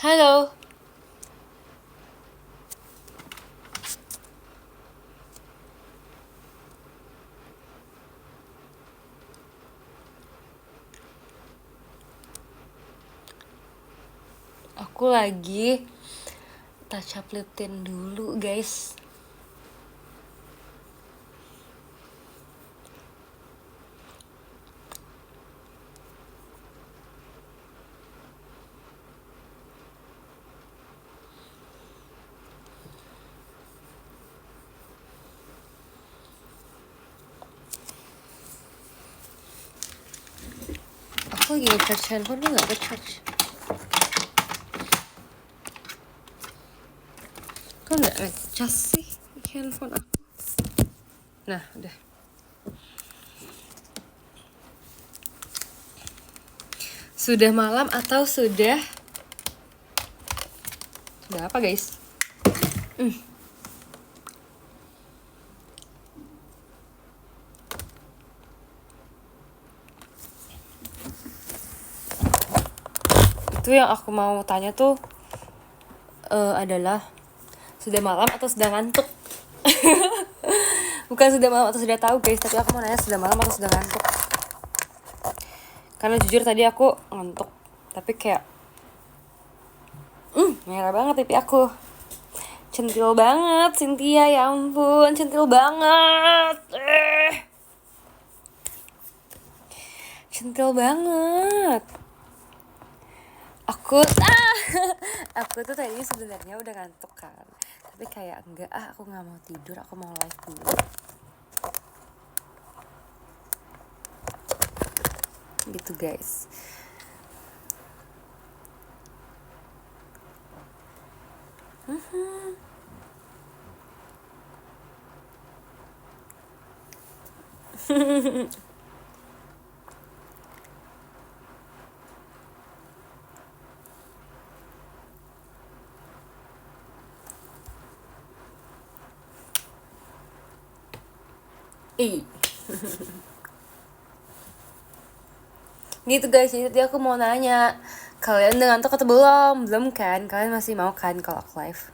Halo. Aku lagi touch up lip tint dulu, guys. Aku lagi nge-charge handphone, lu gak ke-charge? Kok gak nge-charge sih handphone aku? Nah, udah. Sudah malam atau sudah apa, guys? Itu yang aku mau tanya tuh adalah sudah malam atau sudah ngantuk? Bukan sudah malam atau sudah tahu, guys, tapi aku mau nanya sudah malam atau sudah ngantuk. Karena jujur tadi aku ngantuk, tapi kayak merah banget pipi aku. Centil banget, Cynthia, ya ampun, centil banget. Centil banget. Aku tuh tadi sebenarnya udah ngantuk kan, tapi kayak enggak, aku nggak mau tidur, aku mau live dulu gitu, guys. Gitu, guys. Jadi aku mau nanya, kalian udah ngantuk atau belum? Belum kan? Kalian masih mau kan kalau aku live?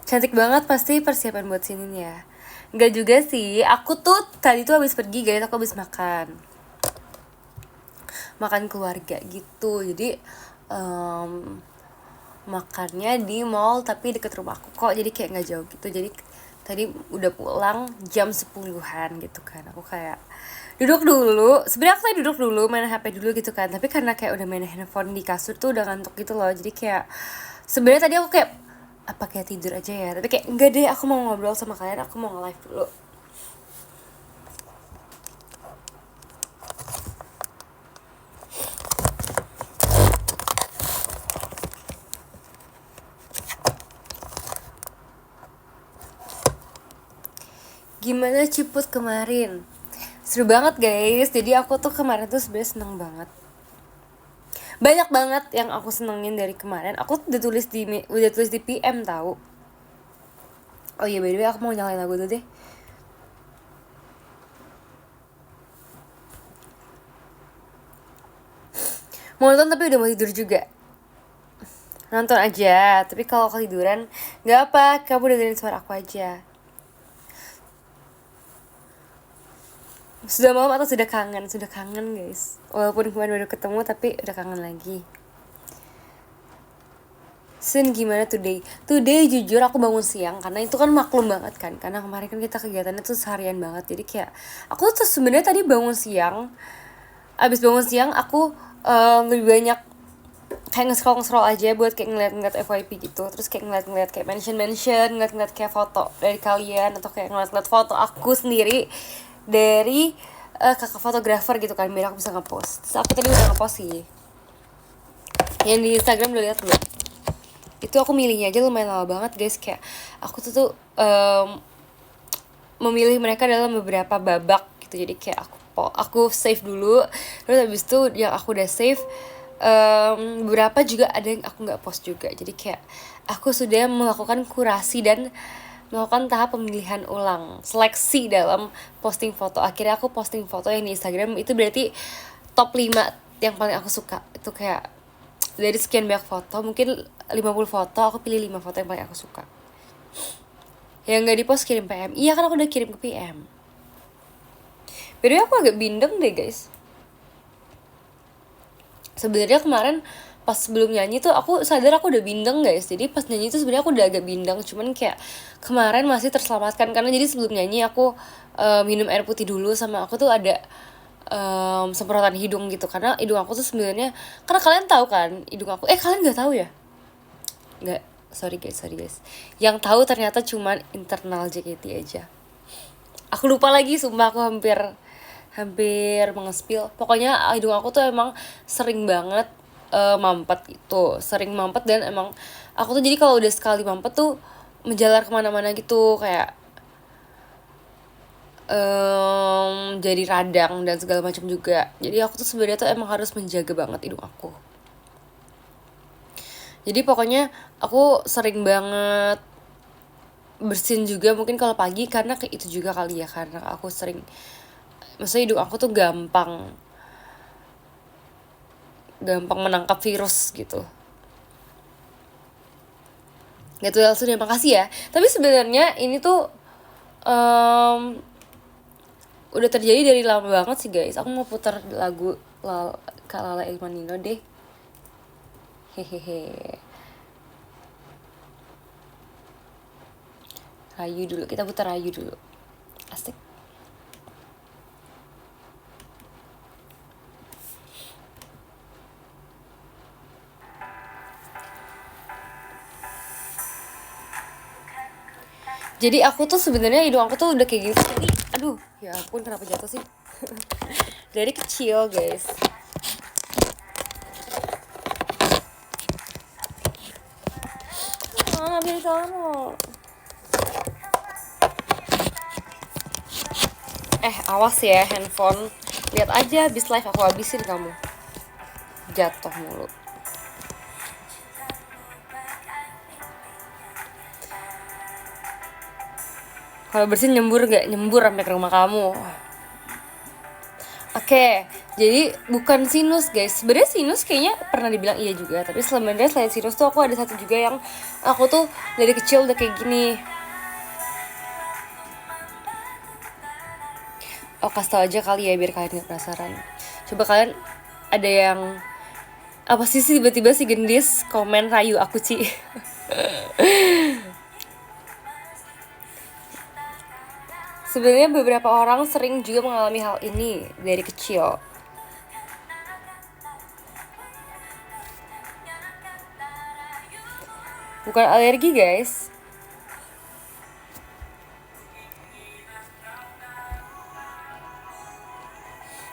Cantik banget pasti persiapan buat sini ya. Enggak juga sih, aku tuh tadi tuh habis pergi, guys. Aku habis makan keluarga gitu. Jadi makannya di mall tapi deket rumah aku kok, jadi kayak nggak jauh gitu. Jadi tadi udah pulang jam 10-an gitu kan. Aku kayak duduk dulu, sebenarnya aku tadi duduk dulu main HP dulu gitu kan, tapi karena kayak udah main handphone di kasur tuh udah ngantuk gitu loh. Jadi kayak sebenarnya tadi aku kayak apa kayak tidur aja ya, tapi kayak enggak deh, aku mau ngobrol sama kalian, aku mau nge-live dulu. Gimana Ciput kemarin? Seru banget, guys. Jadi aku tuh kemarin tuh sebenarnya seneng banget. Banyak banget yang aku senengin dari kemarin. Aku udah tulis di PM tahu. Oh iya, by the way, aku mau nyalain lagu dulu deh. Mau nonton tapi udah mau tidur juga. Nonton aja, tapi kalau ketiduran nggak apa, kamu dengerin suara aku aja. Sudah malam atau sudah kangen? Sudah kangen, guys. Walaupun kemarin baru ketemu, tapi udah kangen lagi. Sun, gimana today? Today jujur aku bangun siang, karena itu kan maklum banget kan, karena kemarin kan kita kegiatannya tuh seharian banget. Jadi kayak aku tuh sebenarnya tadi bangun siang, abis bangun siang aku lebih banyak kayak nge-scroll aja buat kayak ngeliat FYP gitu. Terus kayak ngeliat kayak mention ngeliat kayak foto dari kalian, atau kayak ngeliat foto aku sendiri dari kakak fotografer gitu kan, biar aku bisa ngepost. Terus aku tadi udah ngepost sih yang di Instagram, udah lihat belum? Itu aku milihnya aja lumayan lama banget, guys. Kayak aku tuh memilih mereka dalam beberapa babak gitu. Jadi kayak aku save dulu, terus habis itu yang aku udah save beberapa juga ada yang aku nggak post juga. Jadi kayak aku sudah melakukan kurasi dan melakukan tahap pemilihan ulang, seleksi dalam posting foto. Akhirnya aku posting foto yang di Instagram itu berarti top 5 yang paling aku suka. Itu kayak dari sekian banyak foto, mungkin 50 foto, aku pilih 5 foto yang paling aku suka. Yang nggak di post kirim PM. Iya kan aku udah kirim ke PM. Beda aku agak bindeng deh guys. Sebenarnya kemarin pas sebelum nyanyi tuh aku sadar aku udah bindeng guys. Jadi pas nyanyi tuh sebenarnya aku udah agak bindeng, cuman kayak kemarin masih terselamatkan karena jadi sebelum nyanyi aku minum air putih dulu, sama aku tuh ada semprotan hidung gitu karena hidung aku tuh sebenarnya, karena kalian tahu kan hidung aku, kalian nggak tahu ya? Nggak, sorry guys, yang tahu ternyata cuman internal JKT aja. Aku lupa lagi, sumpah aku hampir mengespil. Pokoknya hidung aku tuh emang sering banget mampet gitu, sering mampet, dan emang aku tuh jadi kalau udah sekali mampet tuh menjalar kemana-mana gitu, kayak jadi radang dan segala macam juga. Jadi aku tuh sebenarnya tuh emang harus menjaga banget hidung aku. Jadi pokoknya aku sering banget bersin juga mungkin kalau pagi, karena kayak itu juga kali ya, karena aku sering, maksudnya hidung aku tuh gampang menangkap virus gitu. Gitu langsung ya, makasih ya. Tapi sebenarnya ini tuh udah terjadi dari lama banget sih guys. Aku mau putar lagu Kalala Ilmanino deh. Hehehe. Rayu dulu, kita putar Rayu dulu. Asik. Jadi aku tuh sebenarnya hidung aku tuh udah kayak gitu. Jadi, aduh, ya ampun kenapa jatuh sih? Dari kecil guys. Ambil kamu. Awas ya handphone. Lihat aja habis live aku habisin kamu. Jatuh mulu. Kalau bersin nyembur gak? Nyembur sampai ke rumah kamu. Oke, jadi bukan sinus guys. Sebenarnya sinus kayaknya pernah dibilang iya juga, tapi sebenarnya selain sinus tuh aku ada satu juga yang aku tuh dari kecil udah kayak gini. Oh, kasih tau aja kali ya biar kalian gak penasaran. Coba kalian ada yang apa sih tiba-tiba si gendis komen rayu aku Ci. Sebenarnya beberapa orang sering juga mengalami hal ini dari kecil. Bukan alergi guys.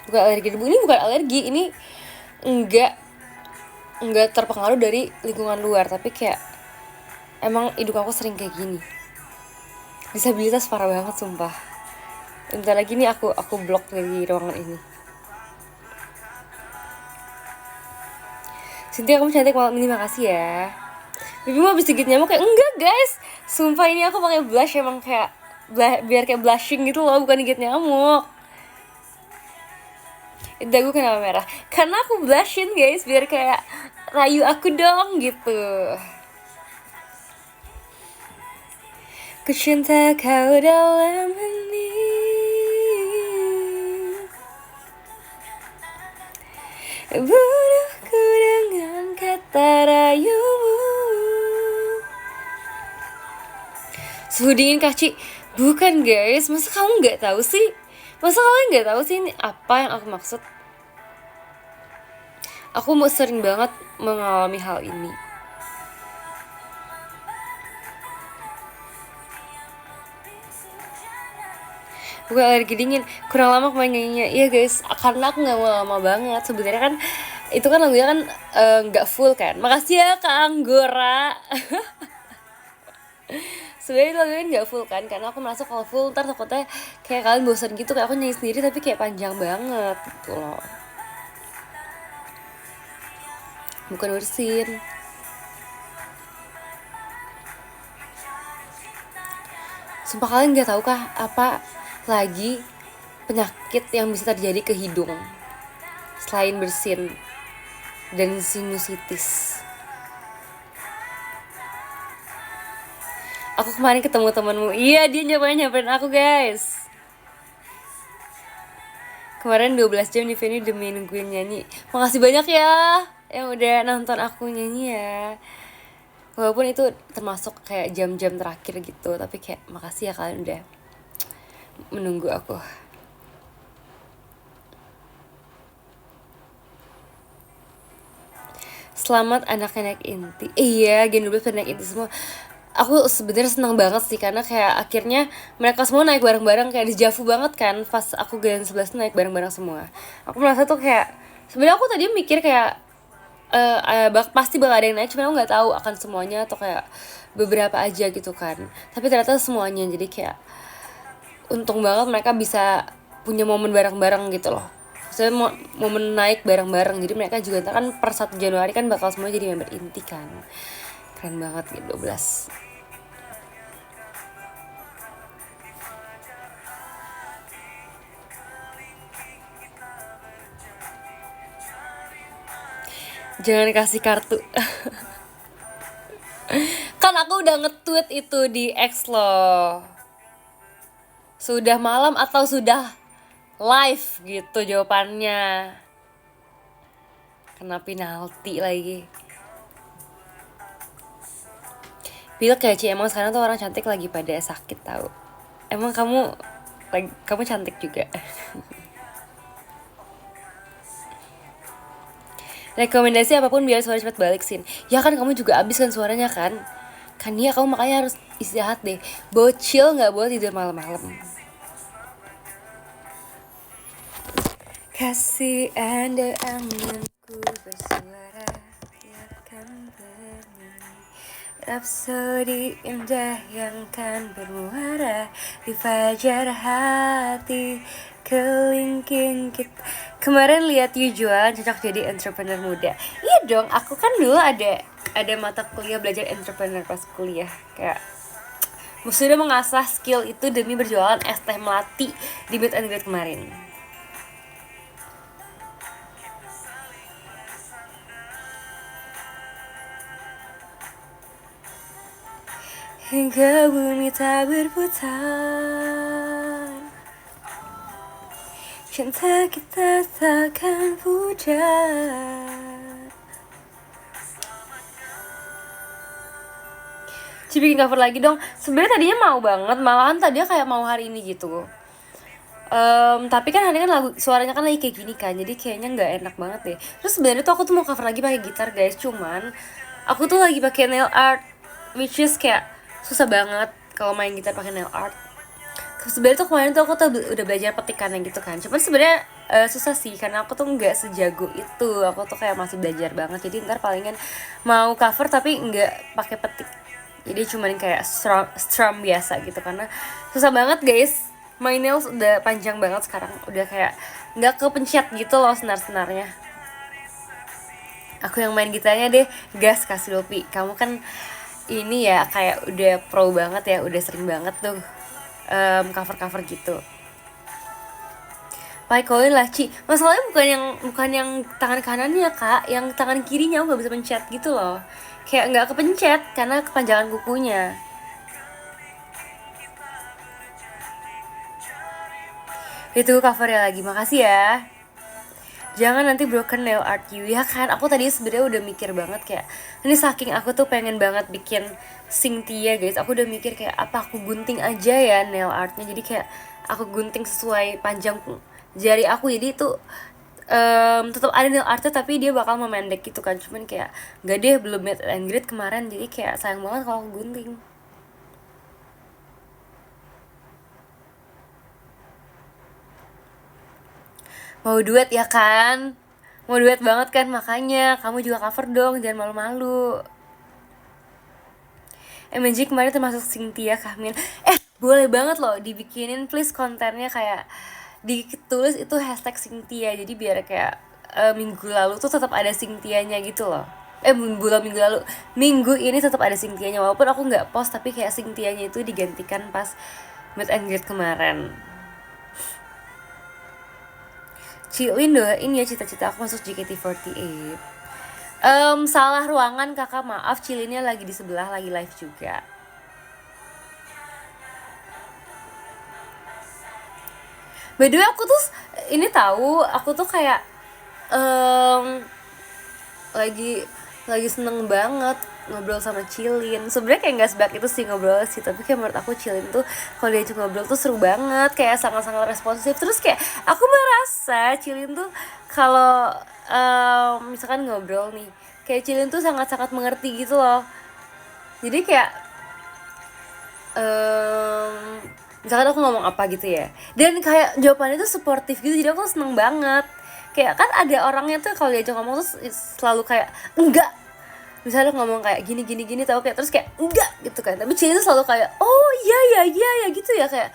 Bukan alergi debu, ini bukan alergi, ini enggak terpengaruh dari lingkungan luar, tapi kayak emang hidung aku sering kayak gini. Disabilitas parah banget sumpah. Bentar lagi nih aku blok dari ruangan ini. Cynthia kamu cantik malam ini, makasih ya. Bibi mau habis digigit nyamuk kayak enggak guys. Sumpah ini aku pakai blush emang kayak biar kayak blushing gitu loh, bukan digigit nyamuk. Dagu kenapa merah? Karena aku blushin guys, biar kayak rayu aku dong gitu. Ku cinta kau dalam hening, bunuhku dengan kata rayumu. Suhu dingin Kaci. Bukan guys, masa kamu gak tahu sih? Masa kalian gak tahu sih ini apa yang aku maksud? Aku mau sering banget mengalami hal ini. Bukan alergi dingin, kurang lama kemarin nyanyinya. Iya guys, karena aku gak mau lama banget. Sebenarnya kan itu kan lagunya kan gak full kan. Makasih ya Kak Anggora. Sebenarnya lagunya gak full kan, karena aku merasa kalau full ntar takutnya kayak kalian bosan gitu, kayak aku nyanyi sendiri tapi kayak panjang banget gitu loh. Bukan bersin. Sumpah kalian gak tahu kah apa lagi penyakit yang bisa terjadi ke hidung selain bersin? dan sinusitis. Aku kemarin ketemu temanmu. Iya, dia nyamperin aku, guys. Kemarin 12 jam di venue demi nungguin nyanyi. Makasih banyak ya yang udah nonton aku nyanyi ya. Walaupun itu termasuk kayak jam-jam terakhir gitu, tapi kayak makasih ya kalian udah menunggu aku. Selamat anak-anak inti. Iya, Gen 12 anak inti semua. Aku sebenarnya senang banget sih karena kayak akhirnya mereka semua naik bareng-bareng, kayak dejavu banget kan pas aku Gen 11 naik bareng-bareng semua. Aku merasa tuh kayak sebenarnya aku tadi mikir kayak pasti bakal ada yang naik, cuma aku nggak tahu akan semuanya atau kayak beberapa aja gitu kan. Tapi ternyata semuanya, jadi kayak untung banget mereka bisa punya momen bareng-bareng gitu loh. Saya momen naik bareng-bareng, jadi mereka juga ntar kan per 1 Januari kan bakal semua jadi member inti kan. Keren banget gitu 12. Jangan kasih kartu. Kan aku udah nge-tweet itu di X loh. Sudah malam atau sudah live gitu jawabannya. Kena penalti lagi. Bilang kayak Ci, emang sekarang tuh orang cantik lagi pada sakit tahu. Emang kamu cantik juga. Rekomendasi apapun biar suara cepat balik, Sin. Ya kan kamu juga abis kan suaranya kan. Kan ya kamu makanya harus istirahat deh. Bocil nggak boleh tidur malam-malam. Kasih anda anganku bersuara, biarkan bernyanyi. Rapsodi indah yang kan bermuara di fajar hati kelingking kita. Kemarin lihat Yujuan cocok jadi entrepreneur muda. Iya dong, aku kan dulu ada mata kuliah belajar entrepreneur pas kuliah. Kayak sudah mengasah skill itu demi berjualan es teh melati di Meet and Greet kemarin. Hingga bumi tak berputar, cinta kita takkan pudar. Ci bikin cover lagi dong. Sebenarnya tadinya mau banget, malahan tadinya kayak mau hari ini gitu. Tapi kan hari kan lagu suaranya kan lagi kayak gini kan, jadi kayaknya nggak enak banget deh. Terus sebenarnya tuh aku tuh mau cover lagi pakai gitar guys, cuman aku tuh lagi pakai nail art, which is kayak susah banget kalau main gitar pakai nail art. Sebenarnya tuh kemarin tuh aku tuh udah belajar petikannya gitu kan, cuman sebenarnya susah sih karena aku tuh nggak sejago itu, aku tuh kayak masih belajar banget. Jadi ntar palingan mau cover tapi nggak pakai petik, jadi cuman kayak strum biasa gitu karena susah banget guys. My nails udah panjang banget sekarang, udah kayak nggak kepencet gitu loh senar-senarnya. Aku yang main gitarnya deh, gas kasih Lopi. Kamu kan ini ya kayak udah pro banget ya, udah sering banget tuh cover-cover gitu. Pakai koin lah Ci. Masalahnya bukan yang tangan kanannya kak, yang tangan kirinya aku nggak bisa pencet gitu loh. Kayak nggak kepencet karena kepanjangan kukunya. Itu covernya lagi, makasih ya. Jangan nanti broken nail art you. Ya kan, aku tadi sebenarnya udah mikir banget kayak ini saking aku tuh pengen banget bikin Cynthia guys. Aku udah mikir kayak apa aku gunting aja ya nail artnya. Jadi kayak aku gunting sesuai panjang jari aku. Jadi itu tetap ada nail artnya tapi dia bakal memendek gitu kan. Cuman kayak gak deh, belum meet and greet kemarin. Jadi kayak sayang banget kalau aku gunting. Mau duet ya kan? Mau duet banget kan, makanya kamu juga cover dong, jangan malu-malu. MNJ kemarin termasuk Cynthia Kahmin. Boleh banget loh dibikinin please kontennya kayak ditulis itu hashtag Cynthia, jadi biar kayak minggu lalu tuh tetap ada Cynthianya gitu loh. Minggu ini tetap ada Cynthianya walaupun aku nggak post, tapi kayak Cynthianya itu digantikan pas meet and greet kemarin. Cilin doain ya cita-cita aku masuk JKT48. Salah ruangan kakak, maaf, Cilinnya lagi di sebelah, lagi live juga. By the way, aku tuh ini tahu, aku tuh kayak lagi seneng banget ngobrol sama Cilin. Sebenarnya kayak nggak sebaik itu sih ngobrol sih, tapi kayak menurut aku Cilin tuh kalau diajak ngobrol tuh seru banget, kayak sangat-sangat responsif. Terus kayak aku merasa Cilin tuh kalau misalkan ngobrol nih, kayak Cilin tuh sangat-sangat mengerti gitu loh. Jadi kayak misalkan aku ngomong apa gitu ya, dan kayak jawabannya tuh suportif gitu, jadi aku seneng banget. Kayak kan ada orangnya tuh kalau diajak ngomong tuh selalu kayak enggak, misalnya ngomong kayak gini gini gini tau, kayak terus kayak enggak gitu kan, tapi Cilin tuh selalu kayak oh iya ya iya ya gitu ya, kayak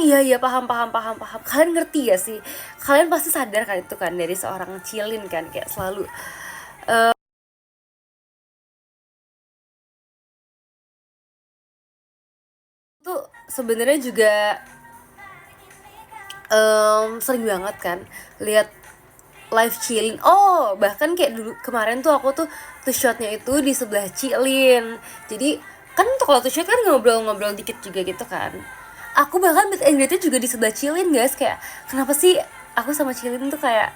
iya iya paham paham paham paham. Kalian ngerti ya sih, kalian pasti sadar kan itu kan dari seorang Cilin kan, kayak selalu tuh sebenarnya juga sering banget kan lihat live Cilin. Oh, bahkan kayak dulu kemarin tuh aku tuh shotnya itu di sebelah Cilin. Jadi kan tuh kalau shot kan ngobrol-ngobrol dikit juga gitu kan. Aku bahkan meet and greet juga di sebelah Cilin, guys. Kayak kenapa sih aku sama Cilin tuh kayak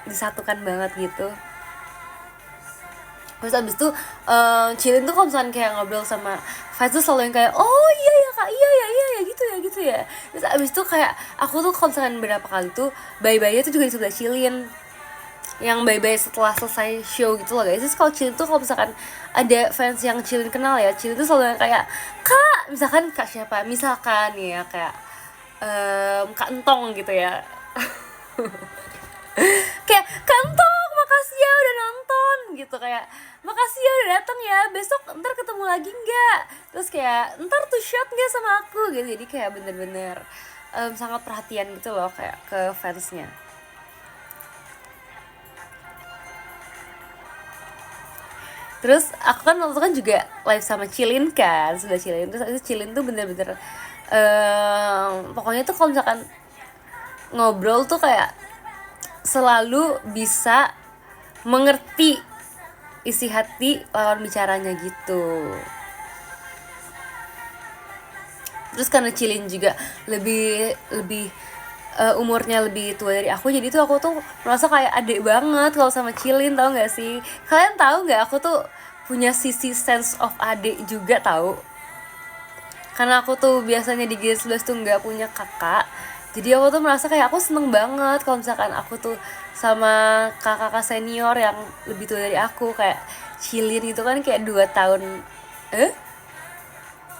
disatukan banget gitu. Terus abis itu Cilin tuh kalau misalnya kayak ngobrol sama Faiz tuh selalu yang kayak oh iya ya kak, iya ya iya ya gitu ya gitu ya. Terus abis itu kayak aku tuh kalau misalnya berapa kali tuh bye-bye tuh juga di sebelah Cilin, yang bye-bye setelah selesai show gitu loh guys. Terus kalau Cilin tuh kalau misalkan ada fans yang Cilin kenal ya, Cilin tuh selalu yang kayak kak, misalkan kak siapa, misalkan ya kayak kak Entong gitu ya. Kayak kantong makasih ya udah nonton gitu, kayak makasih ya udah datang ya, besok ntar ketemu lagi nggak, terus kayak ntar tuh shot nggak sama aku gitu. Jadi kayak bener-bener sangat perhatian gitu loh kayak ke fansnya. Terus aku kan waktu kan juga live sama Cilin kan, sudah Cilin. Terus itu Cilin tuh bener-bener pokoknya tuh kalau misalkan ngobrol tuh kayak selalu bisa mengerti isi hati lawan bicaranya gitu. Terus karena Cilin juga lebih lebih umurnya lebih tua dari aku, jadi tuh aku tuh merasa kayak adik banget kalau sama Cilin, tau nggak sih? Kalian tahu nggak aku tuh punya sisi sense of adik juga tahu, karena aku tuh biasanya di G11 tuh nggak punya kakak. Jadi aku tuh merasa kayak aku seneng banget kalau misalkan aku tuh sama kakak-kakak senior yang lebih tua dari aku, kayak Cilin gitu kan kayak 2 tahun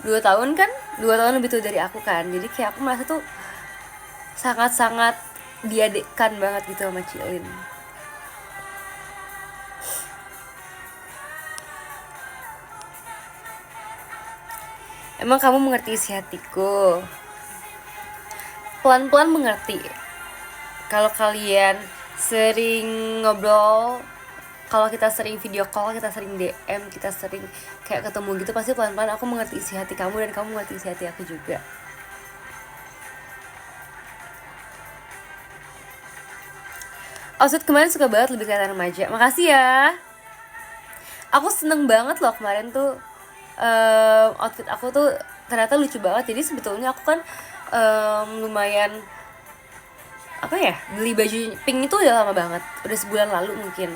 2 tahun kan, 2 tahun lebih tua dari aku kan. Jadi kayak aku merasa tuh sangat-sangat diadekkan banget gitu sama Cilin. Emang kamu mengerti isi hatiku? Pelan-pelan mengerti. Kalau kalian sering ngobrol, kalau kita sering video call, kita sering DM, kita sering kayak ketemu gitu, pasti pelan-pelan aku mengerti isi hati kamu dan kamu mengerti isi hati aku juga. Outfit kemarin suka banget, lebih kelihatan remaja. Makasih ya. Aku seneng banget loh kemarin tuh outfit aku tuh ternyata lucu banget. Jadi sebetulnya aku kan lumayan apa ya, beli baju pink itu udah lama banget, udah sebulan lalu mungkin.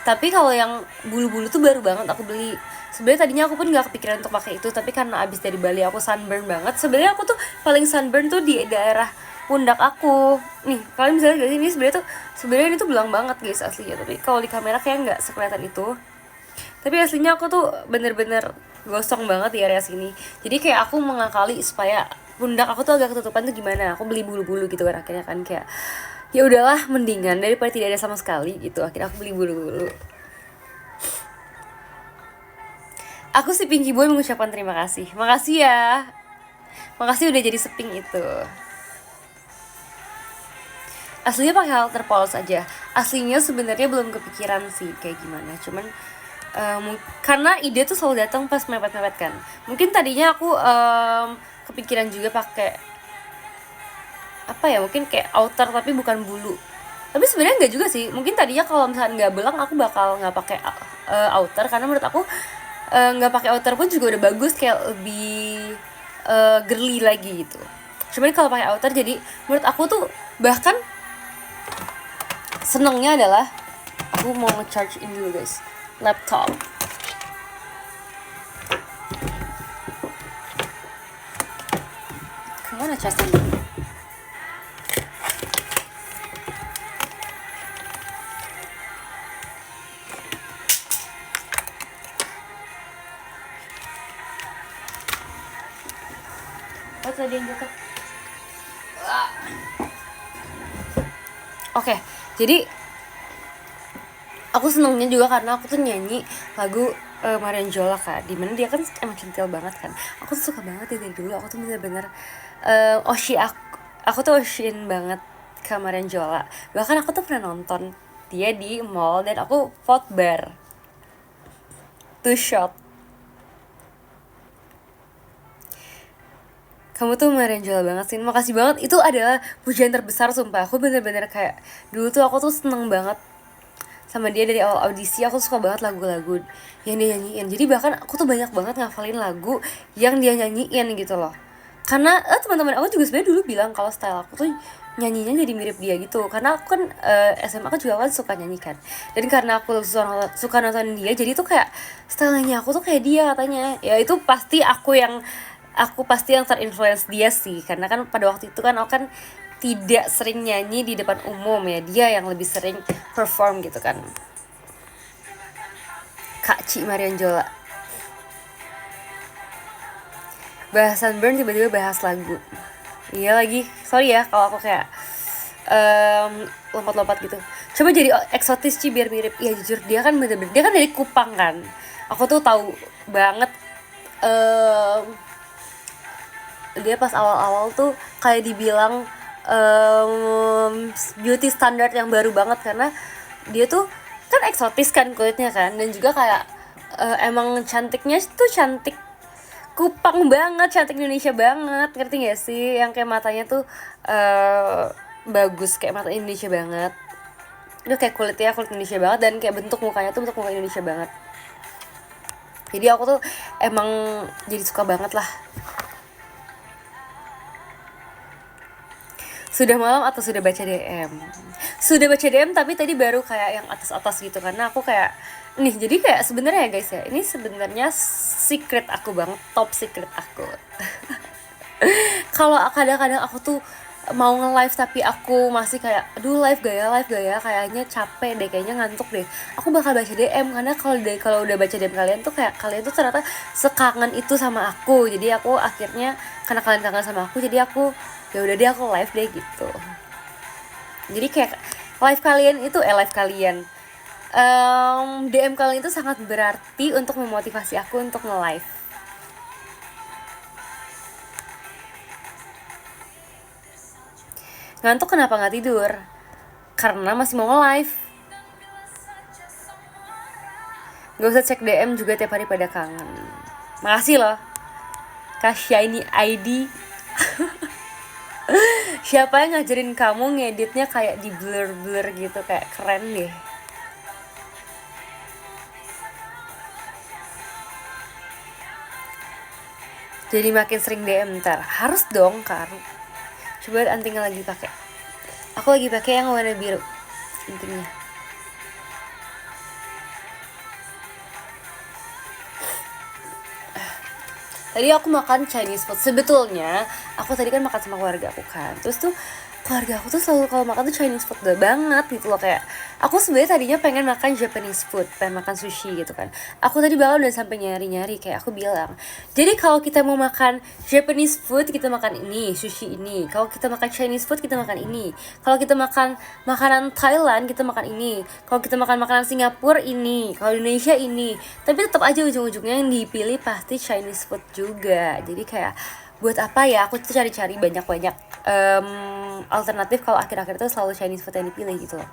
Tapi kalau yang bulu-bulu tuh baru banget aku beli. Sebenarnya tadinya aku pun nggak kepikiran untuk pakai itu, tapi karena abis dari Bali aku sunburn banget. Sebenarnya aku tuh paling sunburn tuh di daerah pundak aku. Nih kalian bisa lihat ini sebenarnya ini tuh belang banget guys aslinya, tapi kalau di kamera kayak nggak sekelihatan itu. Tapi aslinya aku tuh bener-bener gosong banget di area sini. Jadi kayak aku mengakali supaya pundak aku tuh agak ketutupan tuh gimana, aku beli bulu-bulu gitu kan. Akhirnya kan kayak ya udahlah, mendingan daripada tidak ada sama sekali gitu. Akhirnya aku beli bulu-bulu. Aku si Pinky Boy mengucapkan terima kasih. Makasih ya. Makasih udah jadi seping itu. Aslinya pakai halter polos aja. Aslinya sebenarnya belum kepikiran sih kayak gimana. Cuman karena ide tuh selalu datang pas mepet-mepet kan. Mungkin tadinya aku kepikiran juga pakai apa ya, mungkin kayak outer tapi bukan bulu. Tapi sebenarnya nggak juga sih, mungkin tadinya kalau misalnya nggak belang aku bakal nggak pakai outer, karena menurut aku nggak pakai outer pun juga udah bagus, kayak lebih girly lagi gitu. Cuman kalau pakai outer jadi menurut aku tuh bahkan senengnya adalah aku mau nge-charge in dulu guys laptop. Kemana charge-nya? Oh tadi yang jatuh. Oke, jadi aku senengnya juga karena aku tuh nyanyi lagu Marian Jola kan, dimana dia kan emang centil banget kan. Aku tuh suka banget ya dari dulu, aku tuh bener-bener aku tuh oshin banget ke Marian Jola. Bahkan aku tuh pernah nonton dia di mall dan aku vote bar 2 shot. Kamu tuh merenjol banget sih, makasih banget, itu adalah pujian terbesar sumpah. Aku bener-bener kayak dulu tuh aku tuh seneng banget sama dia dari awal audisi. Aku suka banget lagu-lagu yang dia nyanyiin, jadi bahkan aku tuh banyak banget ngafalin lagu yang dia nyanyiin gitu loh. Karena teman-teman aku juga sebenarnya dulu bilang kalau style aku tuh nyanyinya jadi mirip dia gitu, karena aku kan SMA kan juga kan suka nyanyi kan, dan karena aku suka nonton dia, jadi tuh kayak stylenya aku tuh kayak dia katanya. Ya itu pasti aku pasti yang terinfluence dia sih, karena kan pada waktu itu kan aku kan tidak sering nyanyi di depan umum ya, dia yang lebih sering perform gitu kan. Kak Ci Marian Jola bahasan burn tiba-tiba bahas lagu. Iya lagi, sorry ya kalau aku kayak lompat-lompat gitu. Coba jadi eksotis Ci biar mirip. Ya jujur dia kan bener-bener, dia kan dari Kupang kan, aku tuh tahu banget dia pas awal-awal tuh kayak dibilang beauty standard yang baru banget, karena dia tuh kan eksotis kan kulitnya kan, dan juga kayak emang cantiknya tuh cantik Kupang banget, cantik Indonesia banget, ngerti gak sih? Yang kayak matanya tuh bagus, kayak mata Indonesia banget. Itu kayak kulit Indonesia banget, dan kayak bentuk mukanya tuh bentuk muka Indonesia banget. Jadi aku tuh emang jadi suka banget lah. Sudah malam atau sudah baca DM? Sudah baca DM, tapi tadi baru kayak yang atas-atas gitu, karena aku kayak nih, jadi kayak sebenarnya ya guys ya, ini sebenarnya secret aku banget, top secret aku. Kalau kadang-kadang aku tuh mau nge-live tapi aku masih kayak aduh live gak ya, kayaknya capek deh, kayaknya ngantuk deh, aku bakal baca DM. Karena kalau udah baca DM kalian tuh kayak kalian tuh ternyata sekangen itu sama aku, jadi aku akhirnya karena kalian kangen sama aku, jadi aku ya udah deh aku live deh gitu. Jadi kayak live kalian DM kalian itu sangat berarti untuk memotivasi aku untuk nge-live. Ngantuk kenapa nggak tidur? Karena masih mau nge-live. Gak usah cek DM juga tiap hari pada kangen. Makasih loh Kak Shiny ID. Siapa yang ngajarin kamu ngeditnya kayak di blur-blur gitu, kayak keren deh. Jadi makin sering DM ntar. Harus dong Karu. Coba antingnya lagi pakai. Aku lagi pakai yang warna biru intinya. Tadi aku makan Chinese food. Sebetulnya aku tadi kan makan sama keluarga aku kan, terus tuh keluarga aku tuh selalu kalau makan tuh Chinese food banget gitu loh. Kayak aku sebenarnya tadinya pengen makan Japanese food, pengen makan sushi gitu kan. Aku tadi bahkan udah sampai nyari-nyari, kayak aku bilang, jadi kalau kita mau makan Japanese food kita makan ini, sushi ini. Kalau kita makan Chinese food kita makan ini. Kalau kita makan makanan Thailand kita makan ini. Kalau kita makan makanan Singapura ini. Kalau Indonesia ini. Tapi tetap aja ujung-ujungnya yang dipilih pasti Chinese food juga. Jadi kayak buat apa ya aku tuh cari-cari banyak-banyak alternatif kalau akhir-akhir itu selalu Chinese food yang dipilih gitu loh.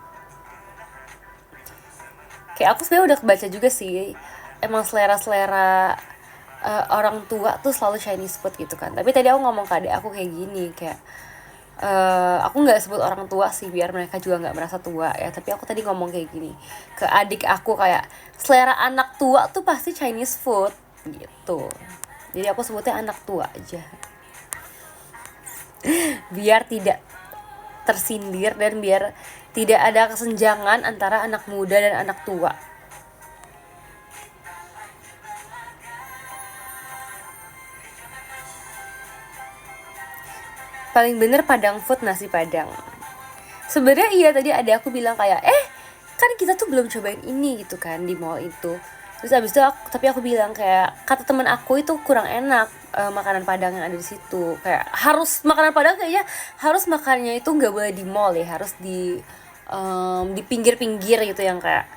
Kayak aku sebenarnya udah kebaca juga sih, emang selera-selera orang tua tuh selalu Chinese food gitu kan. Tapi tadi aku ngomong ke adek aku kayak gini, kayak aku nggak sebut orang tua sih biar mereka juga nggak merasa tua ya, tapi aku tadi ngomong kayak gini ke adik aku kayak selera anak tua tuh pasti Chinese food gitu, jadi aku sebutnya anak tua aja biar tidak tersindir dan biar tidak ada kesenjangan antara anak muda dan anak tua. Paling bener Padang food, nasi Padang. Sebenarnya iya tadi ada aku bilang kayak kan kita tuh belum cobain ini gitu kan di mall itu. Terus abis itu tapi aku bilang kayak kata teman aku itu kurang enak makanan Padang yang ada di situ. Kayak harus makanan Padang kayaknya harus makannya itu nggak boleh di mall ya, harus di pinggir-pinggir gitu yang kayak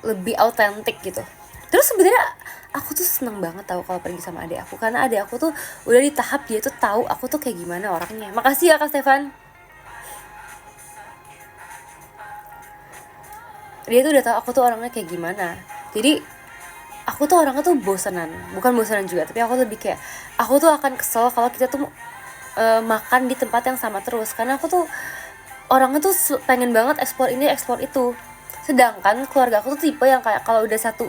lebih autentik gitu. Terus sebenarnya aku tuh seneng banget tahu kalau pergi sama adik aku, karena adik aku tuh udah di tahap dia tuh tahu aku tuh kayak gimana orangnya. Makasih ya Kak Stefan. Dia tuh udah tahu aku tuh orangnya kayak gimana. Jadi aku tuh orangnya tuh bosanan, bukan bosanan juga, tapi aku lebih kayak aku tuh akan kesel kalau kita tuh makan di tempat yang sama terus, karena aku tuh orangnya tuh pengen banget eksplor ini eksplor itu. Sedangkan keluarga aku tuh tipe yang kayak kalau udah satu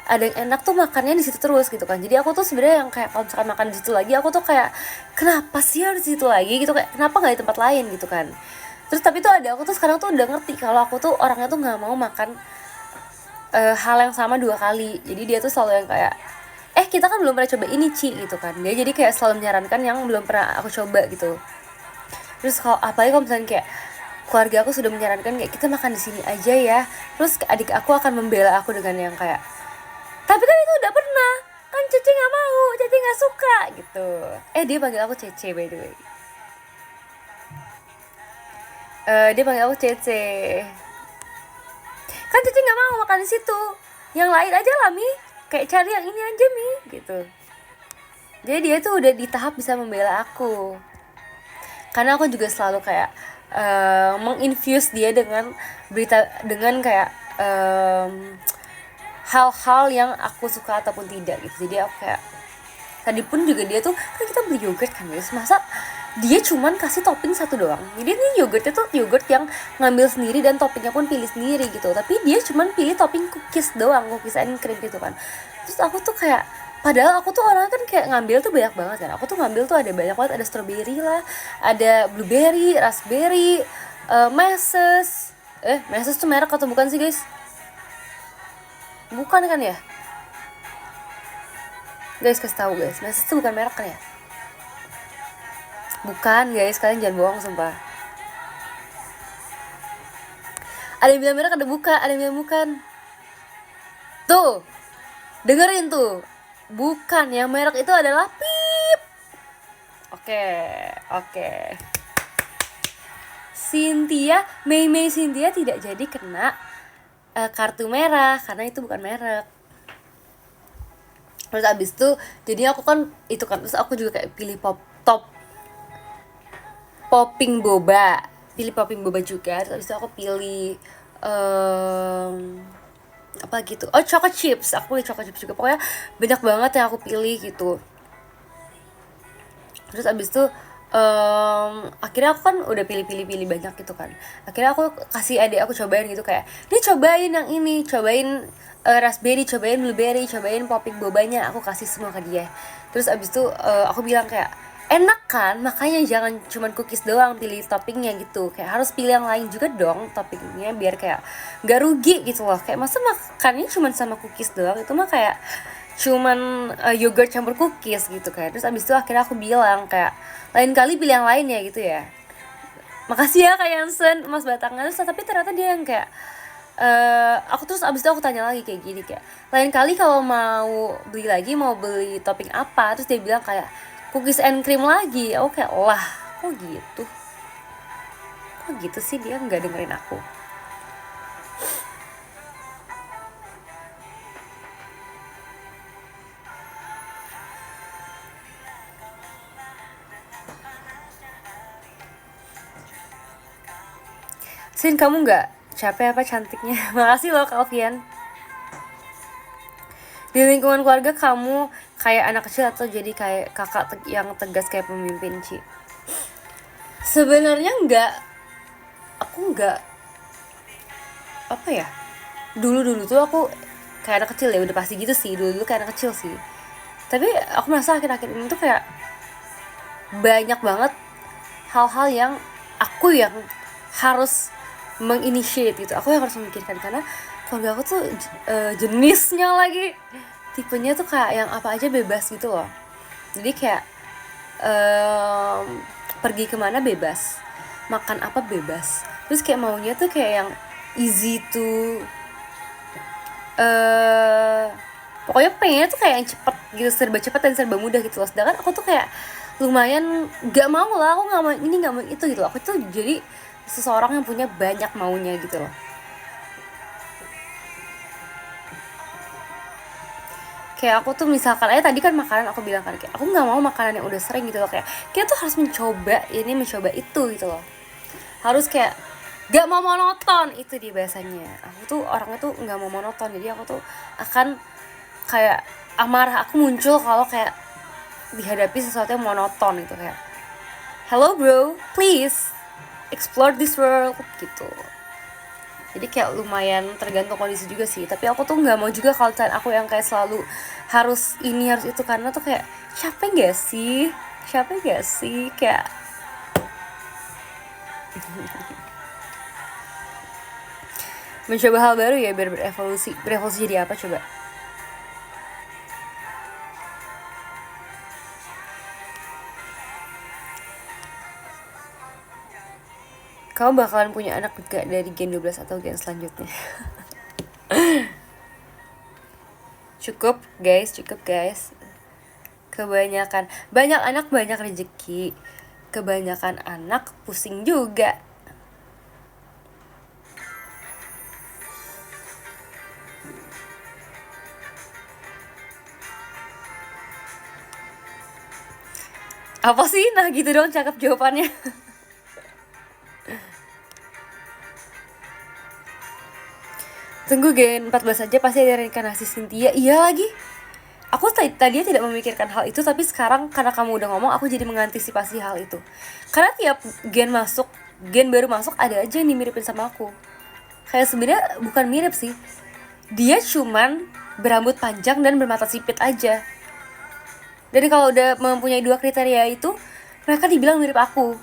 ada yang enak tuh makannya di situ terus gitu kan. Jadi aku tuh sebenarnya yang kayak kalau misalkan makan di situ lagi aku tuh kayak kenapa sih harus di situ lagi gitu, kayak kenapa nggak di tempat lain gitu kan. Terus tapi tuh ada aku tuh sekarang tuh udah ngerti kalau aku tuh orangnya tuh nggak mau makan hal yang sama 2 kali. Jadi dia tuh selalu yang kayak kita kan belum pernah coba ini Ci gitu kan. Dia jadi kayak selalu menyarankan yang belum pernah aku coba gitu. Terus kalau apalagi kalau misalnya kayak keluarga aku sudah menyarankan kayak kita makan di sini aja ya, terus adik aku akan membela aku dengan yang kayak tapi kan itu udah pernah, kan Cece nggak mau, Cece nggak suka gitu. Dia panggil aku Cece by the way. Dia panggil aku Cece, kan Cece nggak mau makan di situ, yang lain aja lah Mi, kayak cari yang ini aja Mi gitu. Jadi dia tuh udah di tahap bisa membela aku, karena aku juga selalu kayak menginfuse dia dengan berita, dengan kayak hal-hal yang aku suka ataupun tidak gitu. Jadi aku kayak tadi pun juga dia tuh kan kita beli yogurt kan guys, masa dia cuman kasih topping satu doang. Jadi ini yogurtnya tuh yogurt yang ngambil sendiri dan toppingnya pun pilih sendiri gitu, tapi dia cuman pilih topping cookies doang, cookies and cream gitu kan. Terus aku tuh kayak padahal aku tuh orang kan kayak ngambil tuh banyak banget kan. Aku tuh ngambil tuh ada banyak banget, ada strawberry lah, ada blueberry, raspberry, meses. Meses tuh merek atau bukan sih guys? Bukan kan ya? Guys kasih tahu guys, meses tuh bukan merek kan ya? Bukan guys, kalian jangan bohong sumpah. Ada yang bilang merek, ada yang bilang bukan. Tuh, dengerin tuh. Bukan, yang merek itu adalah Pip. Oke. Cynthia, Mei Cynthia tidak jadi kena kartu merah karena itu bukan merek. Terus abis itu jadi aku kan itu kan, terus aku juga kayak pilih popping boba juga. Terus abis itu aku pilih apa gitu, chocolate chips, aku pilih chocolate chips juga. Pokoknya banyak banget yang aku pilih gitu. Terus abis itu akhirnya aku kan udah pilih banyak gitu kan. Akhirnya aku kasih adik aku cobain gitu, kayak dia cobain yang ini, cobain raspberry, cobain blueberry, cobain popping bobanya, aku kasih semua ke dia. Terus abis itu aku bilang kayak enak kan, makanya jangan cuman cookies doang pilih toppingnya gitu, kayak harus pilih yang lain juga dong toppingnya biar kayak gak rugi gitu loh. Kayak masa makannya cuman sama cookies doang, itu mah kayak cuman yogurt campur cookies gitu kan. Terus abis itu akhirnya aku bilang kayak lain kali pilih yang lain ya gitu ya. Makasih ya Kak Yansen, Mas Batangan. Terus tapi ternyata dia yang kayak aku terus abis itu aku tanya lagi kayak gini, kayak lain kali kalau mau beli lagi mau beli topping apa. Terus dia bilang kayak cookies and cream lagi. Aku kayak lah kok gitu sih, dia nggak dengerin aku. Sin, kamu nggak capek apa cantiknya? Makasih loh Kak Alfian. Di lingkungan keluarga kamu kayak anak kecil atau jadi kayak kakak yang tegas kayak pemimpin Ci? Sebenarnya nggak, aku nggak, apa ya, dulu tuh aku kayak anak kecil ya, udah pasti gitu sih, dulu kayak anak kecil sih. Tapi aku merasa akhir-akhir ini tuh kayak banyak banget hal-hal yang aku yang harus menginitiate gitu, aku yang harus memikirkan, karena keluarga aku tuh jenisnya lagi, tipenya tuh kayak yang apa aja bebas gitu loh. Jadi kayak pergi kemana bebas, makan apa bebas, terus kayak maunya tuh kayak yang easy to pokoknya pengennya tuh kayak yang cepet gitu, serba cepet dan serba mudah gitu loh. Sedangkan aku tuh kayak lumayan gak mau lah, aku gak mau ini gak mau itu gitu loh. Aku tuh jadi seseorang yang punya banyak maunya gitu loh. Kayak aku tuh misalkan aja tadi kan makanan, aku bilang kan kayak aku nggak mau makanan yang udah sering gitu loh, kayak kita tuh harus mencoba ini mencoba itu gitu loh, harus kayak gak mau monoton, itu dia bahasanya. Aku tuh orangnya tuh nggak mau monoton, jadi aku tuh akan kayak amarah aku muncul kalau kayak dihadapi sesuatu yang monoton gitu, kayak hello bro, please explore this world gitu. Jadi kayak lumayan tergantung kondisi juga sih, tapi aku tuh nggak mau juga kalau aku yang kayak selalu harus ini harus itu, karena tuh kayak capek gak sih kayak mencoba hal baru ya biar berevolusi jadi apa coba. Kamu bakalan punya anak gak dari gen 12 atau gen selanjutnya? Cukup guys. Kebanyakan banyak anak banyak rezeki, kebanyakan anak pusing juga. Apa sih? Nah gitu dong cakep jawabannya. Tunggu gen 14 aja pasti ada reinkarnasi Cynthia. Iya lagi. Aku tadinya tidak memikirkan hal itu, tapi sekarang karena kamu udah ngomong, aku jadi mengantisipasi hal itu. Karena tiap gen baru masuk ada aja yang dimiripin sama aku. Kayak sebenarnya bukan mirip sih. Dia cuman berambut panjang dan bermata sipit aja. Dan kalau udah mempunyai dua kriteria itu, mereka dibilang mirip aku.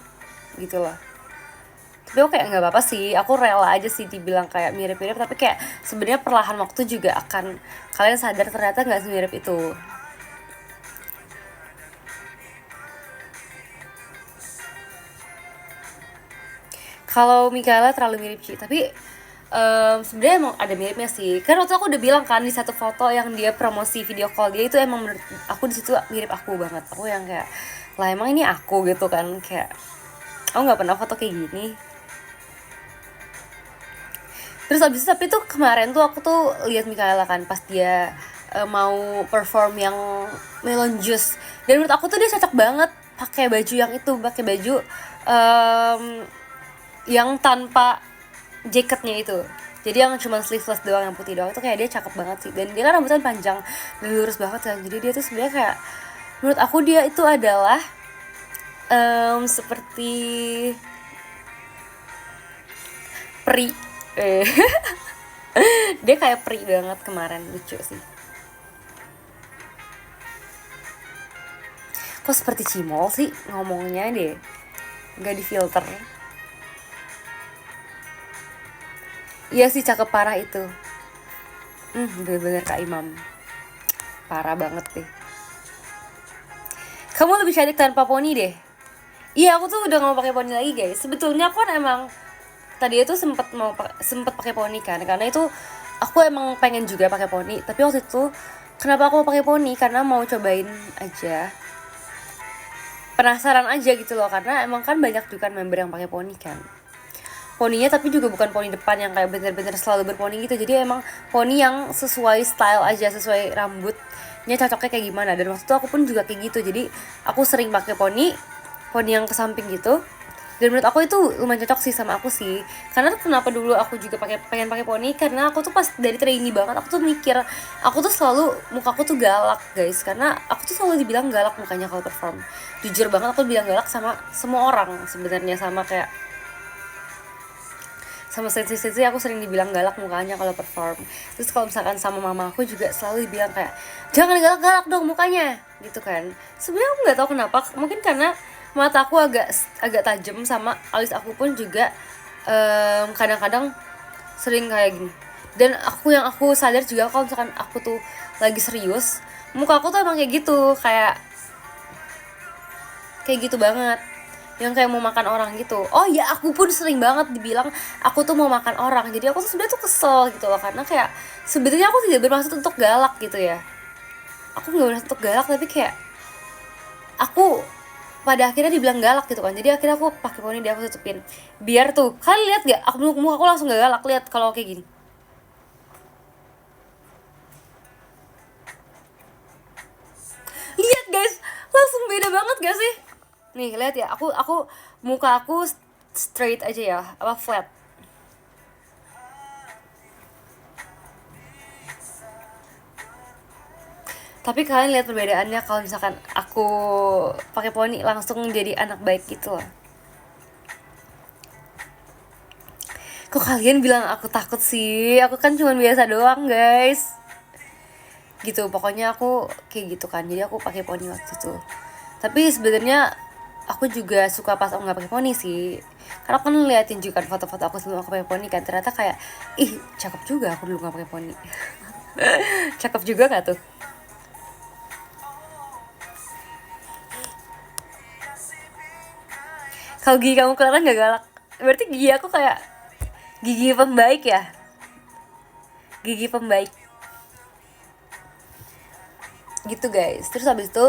Gitu loh. Tapi aku kayak nggak apa-apa sih, aku rela aja sih dibilang kayak mirip-mirip, tapi kayak sebenarnya perlahan waktu juga akan kalian sadar ternyata nggak semirip itu. Kalau Mikaela terlalu mirip Ci, tapi sebenarnya emang ada miripnya sih. Kan waktu aku udah bilang kan di satu foto yang dia promosi video call dia itu emang menurut aku di situ mirip aku banget. Aku yang kayak lah emang ini aku gitu kan, kayak aku nggak pernah foto kayak gini. Terus abis itu, tapi tuh kemarin tuh aku tuh lihat Mikaela kan pas dia mau perform yang melon juice, dan menurut aku tuh dia cocok banget pakai baju yang itu, pakai baju yang tanpa jaketnya itu, jadi yang cuma sleeveless doang, yang putih doang, itu kayak dia cakep banget sih. Dan dia kan rambutnya panjang dan lurus banget kan, jadi dia tuh sebenarnya kayak menurut aku dia itu adalah seperti peri. Dia kayak peri banget kemarin, lucu sih. Kok seperti cimol sih ngomongnya deh, nggak difilter. Iya sih cakep parah itu. Bener-bener Kak Imam, parah banget deh. Kamu lebih cantik tanpa poni deh. Iya aku tuh udah gak mau pakai poni lagi guys. Sebetulnya aku kan emang tadi itu sempet pakai poni kan, karena itu aku emang pengen juga pakai poni. Tapi waktu itu kenapa aku mau pakai poni, karena mau cobain aja, penasaran aja gitu loh, karena emang kan banyak juga member yang pakai poni kan. Poninya tapi juga bukan poni depan yang kayak bener-bener selalu berponi gitu, jadi emang poni yang sesuai style aja, sesuai rambutnya cocoknya kayak gimana. Dan waktu itu aku pun juga kayak gitu, jadi aku sering pakai poni yang ke samping gitu. Dan menurut aku itu lumayan cocok sih sama aku sih. Karena kenapa dulu aku juga pengen pakai poni, karena aku tuh pas dari trainee banget aku tuh mikir, aku tuh selalu mukaku tuh galak guys, karena aku tuh selalu dibilang galak mukanya kalau perform. Jujur banget aku bilang galak sama semua orang sebenarnya, sama sensi aku sering dibilang galak mukanya kalau perform. Terus kalau misalkan sama mama aku juga selalu dibilang kayak, jangan galak-galak dong mukanya gitu kan. Sebenarnya aku nggak tahu kenapa, mungkin karena mata aku agak agak tajam, sama alis aku pun juga kadang-kadang sering kayak gini. Dan aku sadar juga kalau misalkan aku tuh lagi serius, muka aku tuh emang kayak gitu banget, yang kayak mau makan orang gitu. Oh ya, aku pun sering banget dibilang aku tuh mau makan orang. Jadi aku tuh sebenarnya tuh kesel gitu loh, karena kayak sebenarnya aku tidak bermaksud untuk galak gitu ya. Aku nggak bermaksud untuk galak, tapi kayak aku pada akhirnya dibilang galak gitu kan. Jadi akhirnya aku pakai poni, dia aku tutupin. Biar tuh kalian lihat gak, muka aku langsung gak galak. Lihat kalau kayak gini. Lihat guys, langsung beda banget gak sih? Nih lihat ya, aku muka aku straight aja ya, apa flat. Tapi kalian lihat perbedaannya kalau misalkan aku pakai poni, langsung jadi anak baik gitu loh. Kok kalian bilang aku takut sih? Aku kan cuma biasa doang guys. Gitu pokoknya aku kayak gitu kan. Jadi aku pakai poni waktu itu. Tapi sebenarnya aku juga suka pas aku nggak pakai poni sih. Karena aku kan liatin juga kan foto-foto aku sebelum aku pakai poni kan, ternyata kayak, ih cakep juga aku dulu nggak pakai poni. Cakep juga gak tuh? Kalau gigi kamu kelihatan gak galak, berarti gigi aku kayak gigi pembaik ya. Gigi pembaik gitu guys. Terus habis itu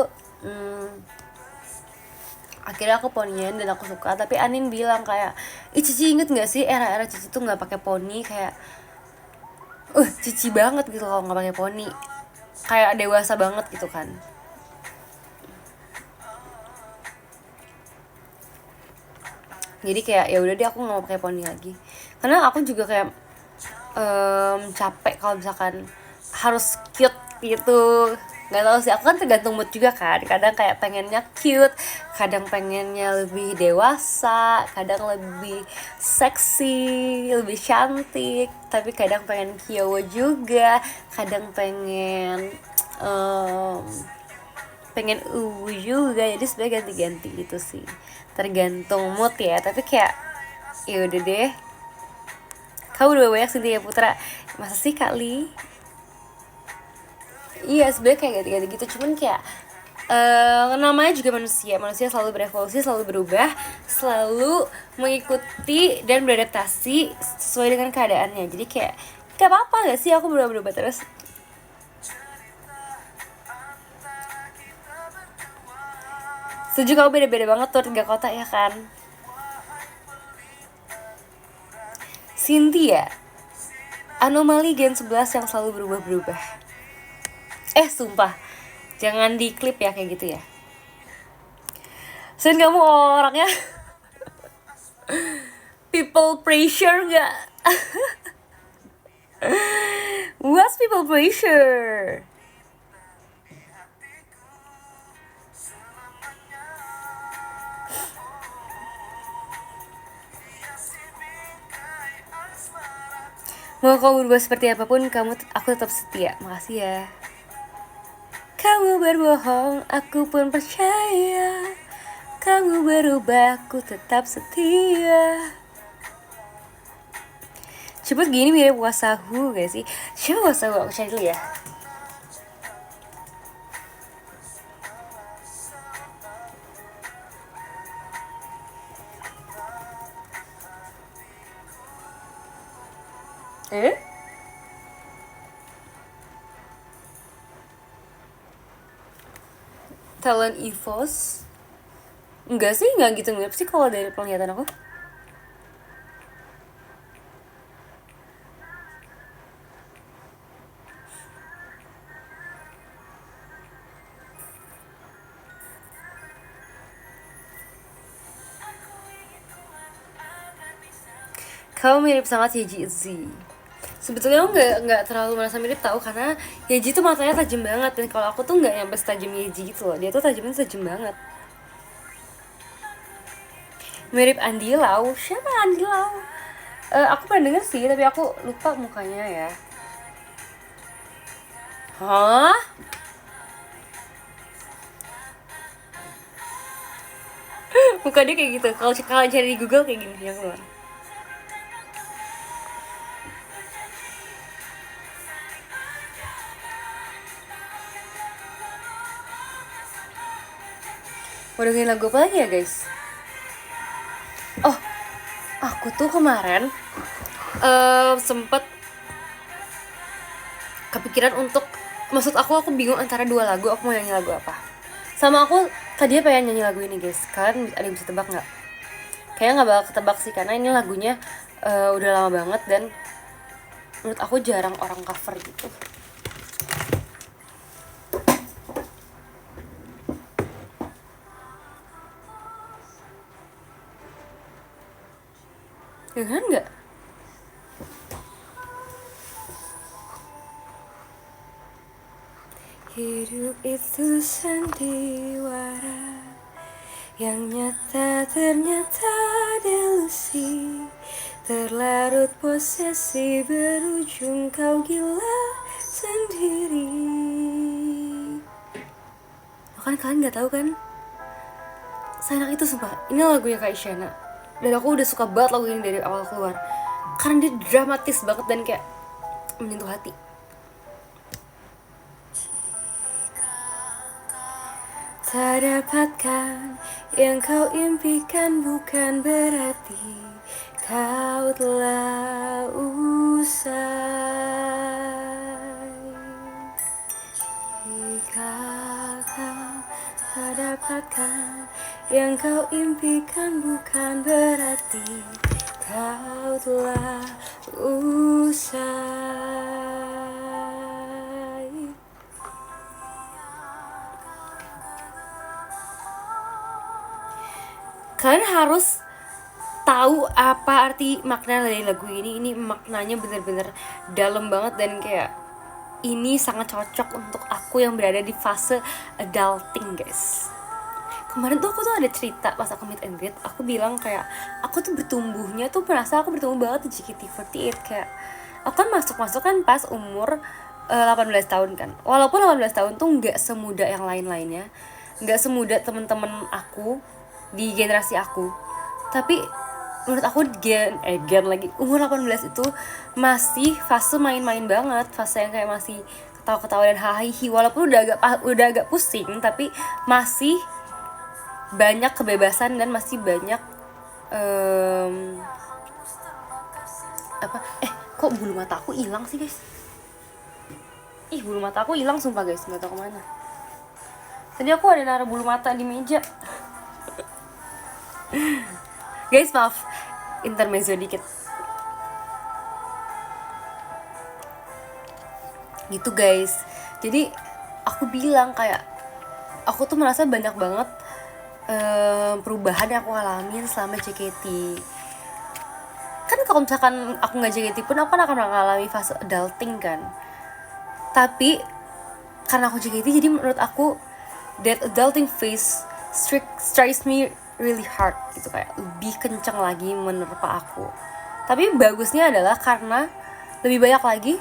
akhirnya aku ponian dan aku suka. Tapi Anin bilang kayak, ih Cici inget gak sih era-era Cici tuh nggak pakai poni, kayak Cici banget gitu kalau nggak pakai poni, kayak dewasa banget gitu kan. Jadi kayak ya udah deh, aku nggak mau pakai poni lagi, karena aku juga kayak capek kalau misalkan harus cute gitu. Nggak tahu sih, aku kan tergantung mood juga kan. Kadang kayak pengennya cute, kadang pengennya lebih dewasa, kadang lebih seksi, lebih cantik, tapi kadang pengen kiowo juga, kadang um, pengen juga. Jadi sebenarnya ganti-ganti gitu sih, tergantung mood ya. Tapi kayak ya udah deh, kamu udah banyak Cynthia Putra, masa sih Kak Li? Iya sebenarnya kayak ganti-ganti gitu, cuman kayak namanya juga manusia selalu berevolusi, selalu berubah, selalu mengikuti dan beradaptasi sesuai dengan keadaannya. Jadi kayak gak apa-apa gak sih aku berubah-berubah terus. Setuju, kamu beda-beda banget tuh 3 kota ya kan. Cynthia anomali Gen 11 yang selalu berubah-berubah. Sumpah, jangan di klip ya kayak gitu ya. Sen, kamu orangnya people pressure nggak? What's people pressure? Mau kamu berubah seperti apapun, aku tetap setia. Makasih ya. Kamu berbohong, aku pun percaya. Kamu berubah, aku tetap setia. Cepet gini mirip Wasahu gak sih? Siapa Wasahu? Aku cari dulu ya. Talent Evos? Enggak sih, enggak gitu mirip sih kalau dari penglihatan aku. Kamu mirip sangat Yeji Izzy. Sebetulnya aku nggak terlalu merasa mirip tahu, karena Yeji tuh matanya tajam banget, dan kalau aku tuh nggak nyampe setajam Yeji gitu loh. Dia tuh tajamnya tajam banget. Mirip Andy Lau. Siapa Andy Lau? Aku pernah denger sih, tapi aku lupa mukanya ya. Hah? Muka dia kayak gitu. Kalau kalian cari di Google kayak gini yang keluar. Mau dengerin lagu apa lagi ya guys? Oh, aku tuh kemarin sempet kepikiran untuk, maksud aku bingung antara dua lagu, aku mau nyanyi lagu apa. Sama aku tadinya pengen nyanyi lagu ini guys. Kalian ada yang bisa tebak nggak? Kayaknya nggak bakal ketebak sih, karena ini lagunya udah lama banget dan menurut aku jarang orang cover gitu. Dengeran nggak? Hidup itu sandiwara yang nyata ternyata delusi, terlarut posesi berujung kau gila sendiri. Kan kalian nggak tahu kan? Seenak itu sumpah. Ini lagunya Kak Isyana, dan aku udah suka banget lagu ini dari awal keluar karena dia dramatis banget dan kayak menyentuh hati. Tak dapatkan yang kau impikan bukan berarti kau telah usai. Jika kau tak dapatkan yang kau impikan bukan berarti kau telah usai. Kalian harus tahu apa arti makna dari lagu ini. Ini maknanya bener-bener dalam banget dan kayak ini sangat cocok untuk aku yang berada di fase adulting guys. Kemarin tuh aku tuh ada cerita pas aku meet and greet, aku bilang kayak aku tuh bertumbuhnya tuh merasa aku bertumbuh banget di JKT48. Kayak aku kan masuk kan pas umur 18 tahun kan. Walaupun 18 tahun tuh nggak semuda yang lain-lainnya, nggak semuda temen-temen aku di generasi aku, tapi menurut aku gen lagi umur 18 itu masih fase main-main banget, fase yang kayak masih ketawa-ketawa dan hahihi. Walaupun udah agak pusing, tapi masih banyak kebebasan dan masih banyak kok bulu mata aku hilang sih guys? Bulu mata aku hilang sumpah guys, nggak tahu kemana. Tadi aku ada naruh bulu mata di meja. Guys maaf, intermezzo dikit. Gitu guys. Jadi aku bilang kayak aku tuh merasa banyak banget perubahan yang aku alamin selama JKT. Kan kalau misalkan aku nggak JKT pun aku akan mengalami fase adulting kan. Tapi karena aku JKT, jadi menurut aku that adulting phase strikes me really hard gitu, kayak lebih kencang lagi menerpa aku. Tapi bagusnya adalah karena lebih banyak lagi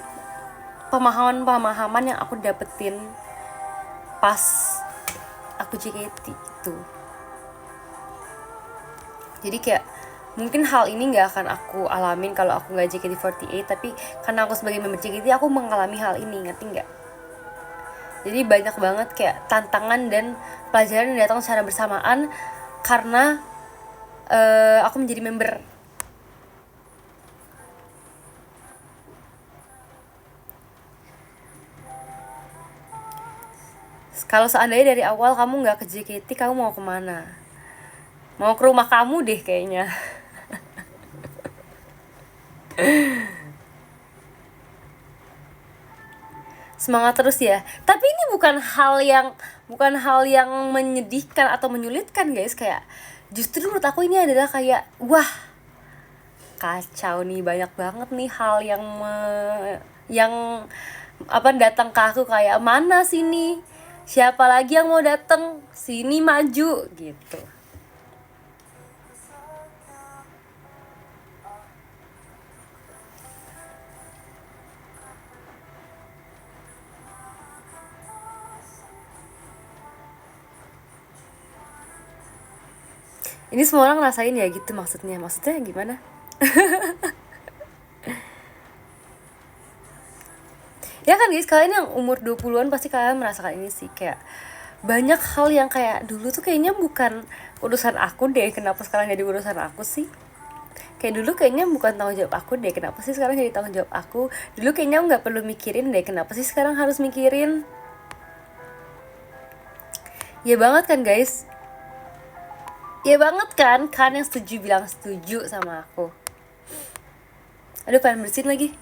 pemahaman yang aku dapetin pas aku JKT gitu. Jadi kayak mungkin hal ini gak akan aku alamin kalau aku gak JKT48, tapi karena aku sebagai member JKT aku mengalami hal ini, ngerti gak? Jadi banyak banget kayak tantangan dan pelajaran yang datang secara bersamaan karena aku menjadi member. Kalau seandainya dari awal kamu gak ke JKT, kamu mau kemana? Mau ke rumah kamu deh kayaknya. Semangat terus ya. Tapi ini bukan hal yang menyedihkan atau menyulitkan guys. Kayak justru menurut aku ini adalah kayak wah, kacau nih, banyak banget nih hal yang datang ke aku kayak mana sini, siapa lagi yang mau datang sini maju gitu. Ini semua orang ngerasain ya gitu, maksudnya gimana? Ya kan guys, kalian yang umur 20-an pasti kalian merasakan ini sih, kayak banyak hal yang kayak dulu tuh kayaknya bukan urusan aku deh, kenapa sekarang jadi urusan aku sih? Kayak dulu kayaknya bukan tanggung jawab aku deh, kenapa sih sekarang jadi tanggung jawab aku? Dulu kayaknya nggak perlu mikirin deh, kenapa sih sekarang harus mikirin? Ya banget kan guys? Ya banget kan? Kan yang setuju bilang setuju sama aku. Aduh, pengen bersin lagi.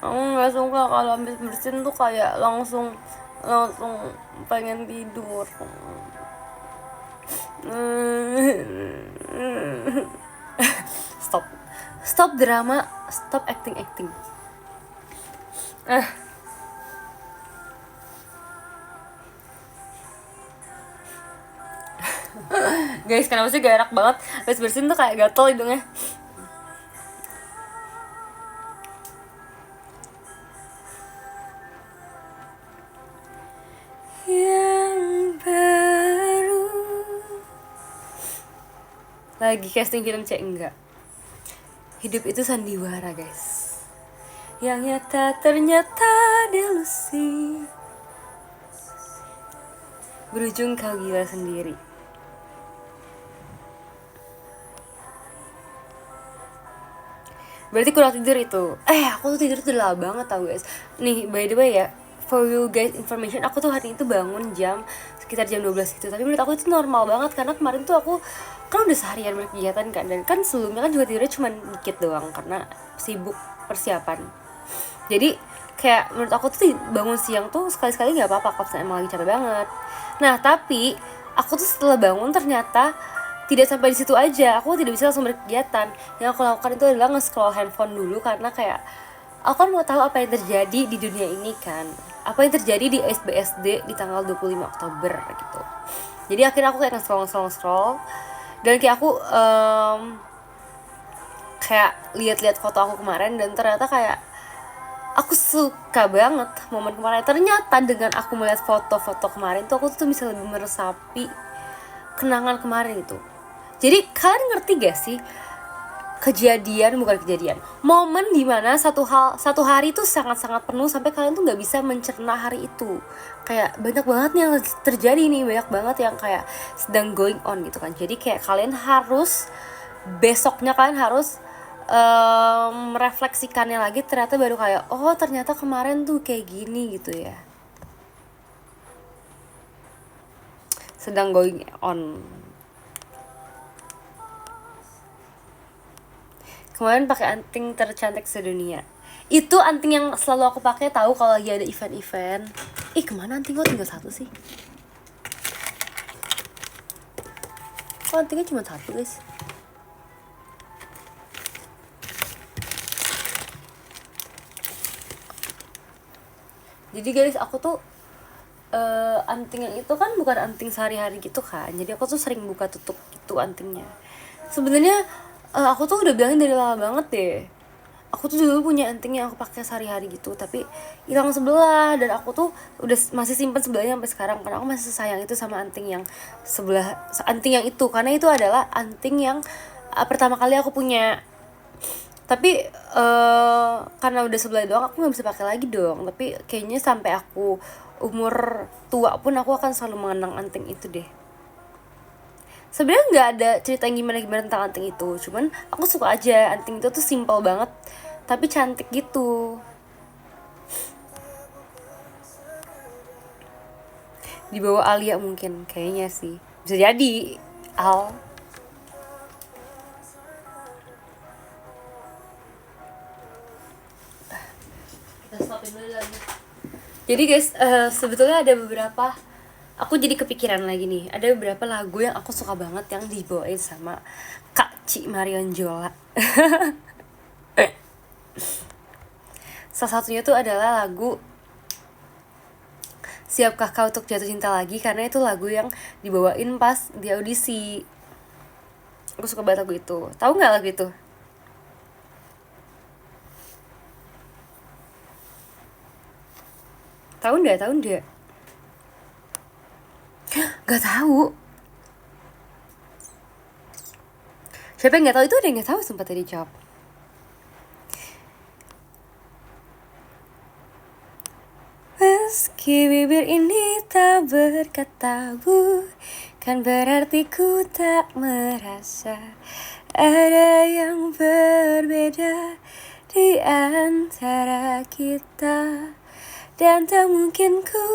Aku nggak suka kalau habis bersin tuh kayak langsung pengen tidur. Stop, stop drama, stop acting. Guys, kenapa sih gak enak banget habis bersin tuh kayak gatel hidungnya. Yang baru lagi casting film C enggak. Hidup itu sandiwara guys, yang nyata ternyata delusi, berujung kau gila sendiri. Berarti kurang tidur itu. Aku tuh tidur tuh lama banget tau guys. Nih by the way ya, for you guys information, aku tuh hari itu bangun sekitar jam 12 gitu. Tapi menurut aku itu normal banget, karena kemarin tuh aku kan udah seharian berkegiatan kan, dan kan sebelumnya kan juga tidurnya cuma dikit doang karena sibuk persiapan. Jadi kayak menurut aku tuh bangun siang tuh sekali-sekali nggak apa-apa kalau emang lagi capek banget. Nah tapi aku tuh setelah bangun ternyata tidak sampai di situ aja, aku tidak bisa langsung berkegiatan. Yang aku lakukan itu adalah nge-scroll handphone dulu, karena kayak aku kan mau tahu apa yang terjadi di dunia ini kan, apa yang terjadi di SBSD di tanggal 25 Oktober gitu. Jadi akhirnya aku kayak nge-scroll dan kayak aku kayak lihat-lihat foto aku kemarin, dan ternyata kayak aku suka banget momen kemarin. Ternyata dengan aku melihat foto-foto kemarin tuh aku tuh bisa lebih meresapi kenangan kemarin itu. Jadi kalian ngerti gak sih momen dimana satu hari tuh sangat-sangat penuh sampai kalian tuh nggak bisa mencerna hari itu. Kayak banyak banget nih yang terjadi nih, banyak banget yang kayak sedang going on gitu kan. Jadi kayak besoknya kalian harus merefleksikannya lagi, ternyata baru kayak oh ternyata kemarin tuh kayak gini gitu ya, sedang going on. Kemarin pakai anting tercantik sedunia. Itu anting yang selalu aku pakai tahu kalau lagi ada event-event. Kemana anting gue tinggal satu sih? Kok antingnya cuma satu guys? Jadi guys, aku tuh anting yang itu kan bukan anting sehari-hari gitu kan. Jadi aku tuh sering buka tutup itu antingnya. Sebenarnya aku tuh udah bilangin dari lama banget deh. Aku tuh dulu punya anting yang aku pakai sehari-hari gitu, tapi hilang sebelah, dan aku tuh udah masih simpen sebelahnya sampai sekarang karena aku masih sayang itu sama anting yang itu, karena itu adalah anting yang pertama kali aku punya. Tapi karena udah sebelah doang aku nggak bisa pakai lagi dong. Tapi kayaknya sampai aku umur tua pun aku akan selalu mengenang anting itu deh. Sebenarnya nggak ada cerita yang gimana tentang anting itu, cuman aku suka aja. Anting itu tuh simple banget tapi cantik gitu. Di bawah Alia mungkin, kayaknya sih bisa jadi. Al. Kita stopin dulu lagi. Jadi guys, sebetulnya ada beberapa, aku jadi kepikiran lagi nih, ada beberapa lagu yang aku suka banget yang dibawain sama Kak Ci Marion Jola. Salah satunya tuh adalah lagu Siapkah Kau Untuk Jatuh Cinta Lagi, karena itu lagu yang dibawain pas di audisi. Aku suka banget lagu itu. Tahu nggak lagu itu? Tahu nggak? Tahu nggak? Gak tahu. Siapa yang nggak tahu? Itu ada yang nggak tahu, sempat tadi jawab. Meski bibir ini tak berkata bukan berarti ku tak merasa ada yang berbeda di antara kita, dan tak mungkin ku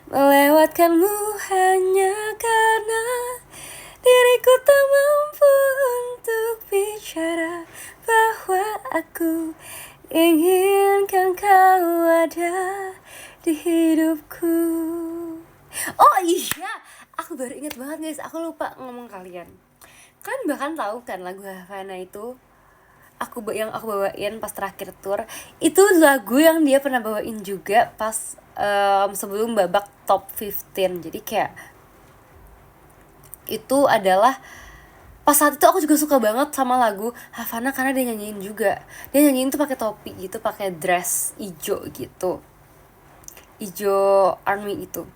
melewatkanmu hanya karena diriku tak mampu untuk bicara bahwa aku inginkan kau ada di hidupku. Oh iya, aku baru ingat banget guys, aku lupa ngomong kalian. Kalian bahkan tahu kan lagu Havana itu yang aku bawain pas terakhir tour, itu lagu yang dia pernah bawain juga pas sebelum babak top 15. Jadi kayak itu adalah pas saat itu aku juga suka banget sama lagu Havana karena dia nyanyiin juga. Dia nyanyiin tuh pakai topi gitu, pakai dress ijo gitu, ijo army itu.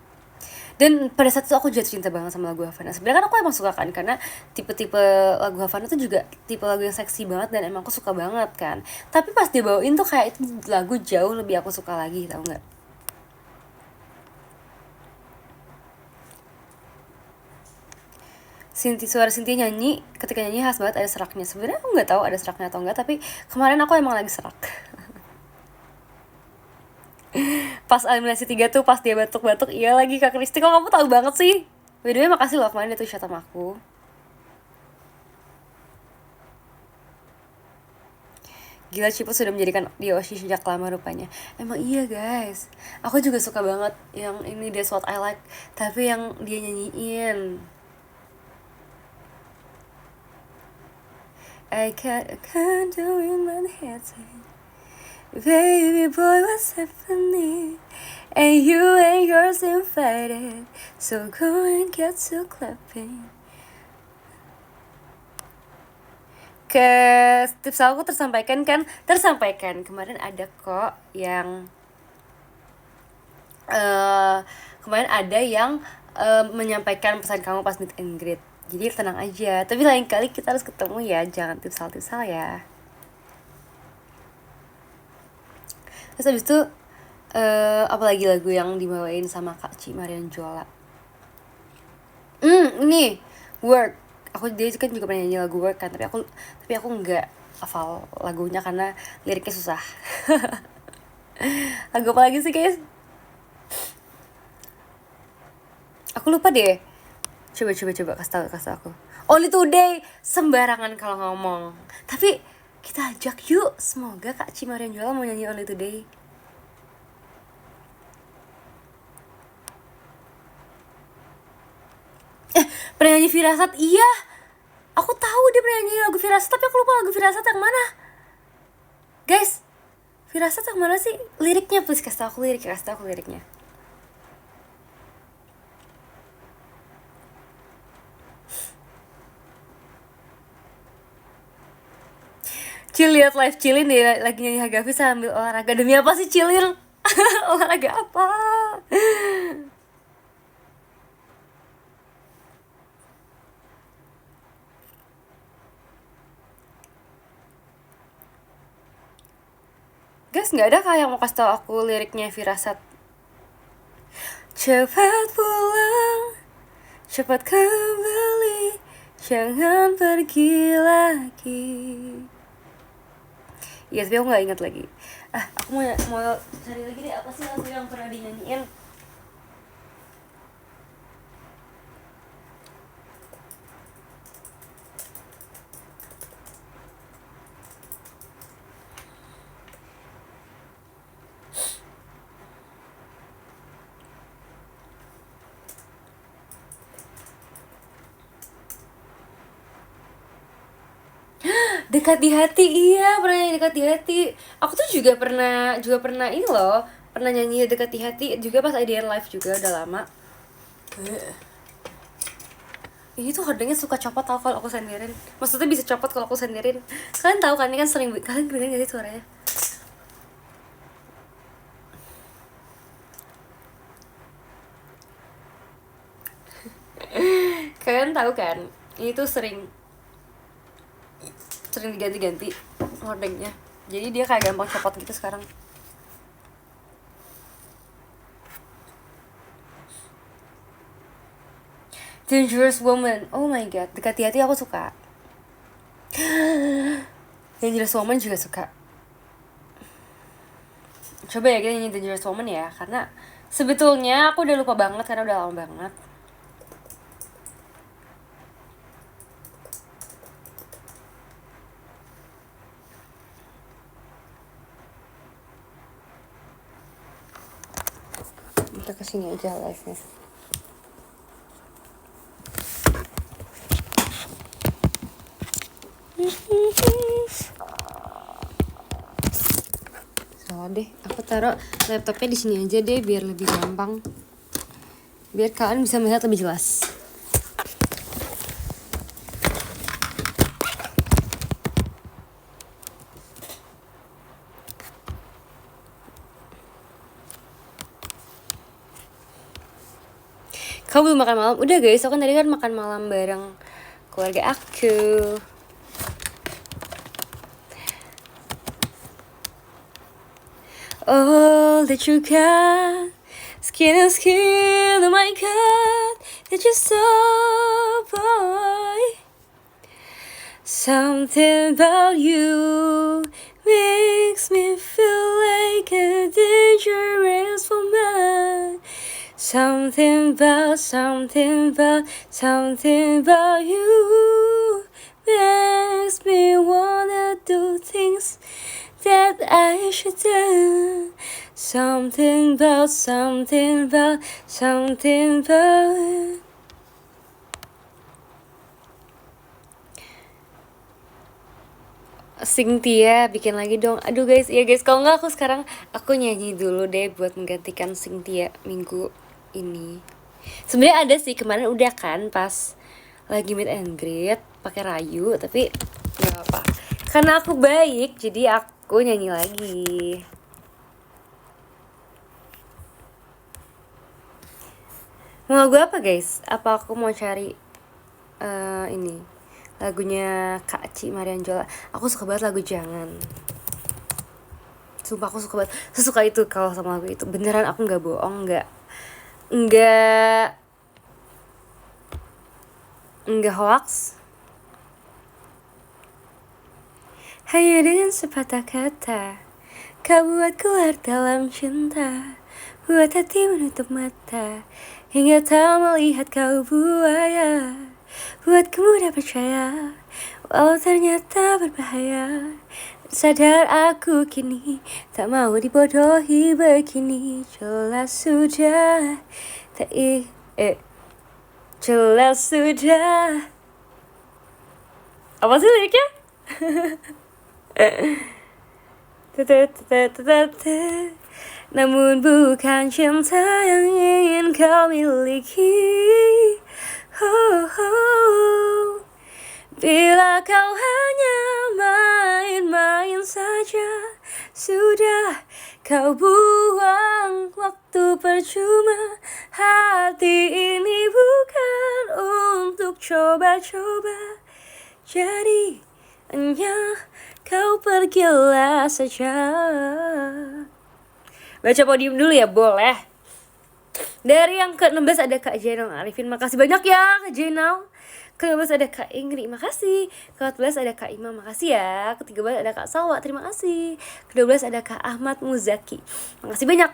Dan pada saat itu aku jatuh cinta banget sama lagu Havana. Sebenarnya kan aku emang suka kan, karena tipe-tipe lagu Havana tuh juga tipe lagu yang seksi banget dan emang aku suka banget kan. Tapi pas dibawain tuh kayak itu lagu jauh lebih aku suka lagi, tau nggak? Suara Cynthia nyanyi, ketika nyanyi khas banget, ada seraknya. Sebenarnya aku nggak tahu ada seraknya atau enggak, tapi kemarin aku emang lagi serak. Pas eliminasi 3 tuh, pas dia batuk-batuk, iya lagi Kak Kristi, kok kamu tahu banget sih? By the way, makasih loh kemarin dia tuh chat sama aku. Gila, Ciput sudah menjadikan Dioshi sejak lama rupanya. Emang iya guys, aku juga suka banget yang ini That's What I Like, tapi yang dia nyanyiin I can't do it my head. Baby boy, what's happening? And you and yours invited, so go and get to clapping. Ke tips aku tersampaikan kan? Tersampaikan. Kemarin ada kok yang kemarin ada yang menyampaikan pesan kamu pas meet and greet. Jadi tenang aja. Tapi lain kali kita harus ketemu ya, jangan tipsal ya. Terus abis itu apalagi lagu yang dibawain sama Kak Ci Marion Jola. Ini Work. Dia kan juga pernah nyanyi lagu Work kan, tapi aku nggak hafal lagunya karena liriknya susah. Lagu apa lagi sih guys? Aku lupa deh. Coba kasih tahu aku. Only Today, sembarangan kalau ngomong. Tapi kita ajak yuk, semoga Kak Ci Marion Jola mau nyanyi Only Today. Pernah nyanyi Firasat, iya. Aku tahu dia pernah nyanyi lagu Firasat, tapi aku lupa lagu Firasat yang mana. Guys, Firasat yang mana sih? Liriknya please kasih tahu aku liriknya. Cil, lihat live Cilin deh lagi nyanyi Hagafi sambil olahraga. Demi apa sih Cilin? Olahraga apa? Guys, nggak ada kah yang mau kasih tau aku liriknya Firasat? Cepat pulang, cepat kembali, jangan pergi lagi. Iya, tapi aku nggak ingat lagi. Aku mau cari lagi deh, apa sih lagu yang pernah dinyanyiin? Dekat di hati, iya pernah nyanyi dekat di hati. Aku tuh juga pernah ini loh, pernah nyanyi dekat di hati juga pas IDN live juga udah lama. Ini tuh hordengnya suka copot tau kalau aku sendirin. Maksudnya bisa copot kalau aku sendirin. Kalian tahu kan ini kan sering kalian dengerin gak sih suaranya? Kalian tahu kan? Ini tuh sering diganti-ganti hordengnya. Jadi dia kayak gampang copot gitu sekarang. Dangerous Woman. Oh my god, dekat hati aku suka. Dangerous Woman juga suka. Coba ya kita nyanyi Dangerous Woman ya, karena sebetulnya aku udah lupa banget karena udah lama banget. Kita kesini aja live-nya. Salah deh, aku taruh laptopnya di sini aja deh biar lebih gampang. Biar kalian bisa melihat lebih jelas. Kamu belum makan malam? Udah guys, aku kan tadi kan makan malam bareng keluarga aku. All that you got, skin and skin, oh my god, that you're so boy. Something about you makes me feel like a dangerous woman. Something about you makes me wanna do things that I should do. Something about Cynthia bikin lagi dong. Aduh guys, iya guys, kalau nggak aku sekarang aku nyanyi dulu deh buat menggantikan Cynthia minggu ini. Sebenarnya ada sih kemarin udah kan pas lagi meet and greet pakai Rayu, tapi nggak apa. Karena aku baik, jadi aku nyanyi lagi. Mau lagu apa guys? Apa aku mau cari ini lagunya Kak Ci Marianjola? Aku suka banget lagu Jangan. Sumpah aku suka banget, sesuka itu kalau sama lagu itu. Beneran aku nggak bohong, nggak hoax. Hanya dengan sepatah kata kau buat keluar dalam cinta, buat hati menutup mata hingga tak melihat kau buaya, buatku mudah percaya walau ternyata berbahaya. Sadar aku kini tak mau dibodohi begini. Jelas sudah jelas sudah. Apa sih liriknya? Namun bukan cinta yang ingin kau miliki. Bila kau hanya main-main saja, sudah kau buang waktu percuma. Hati ini bukan untuk coba-coba, jadi hanya kau pergilah saja. Baca podium dulu ya, boleh. Dari yang ke-16 ada Kak Jainal Arifin, makasih banyak ya Kak Jainal. Ke-12 ada Kak Ingri, makasih. Ke-14 ada Kak Imam, makasih ya. Ke-13 ada Kak Salwa, terima kasih. Ke-12 ada Kak Ahmad Muzaki, makasih banyak.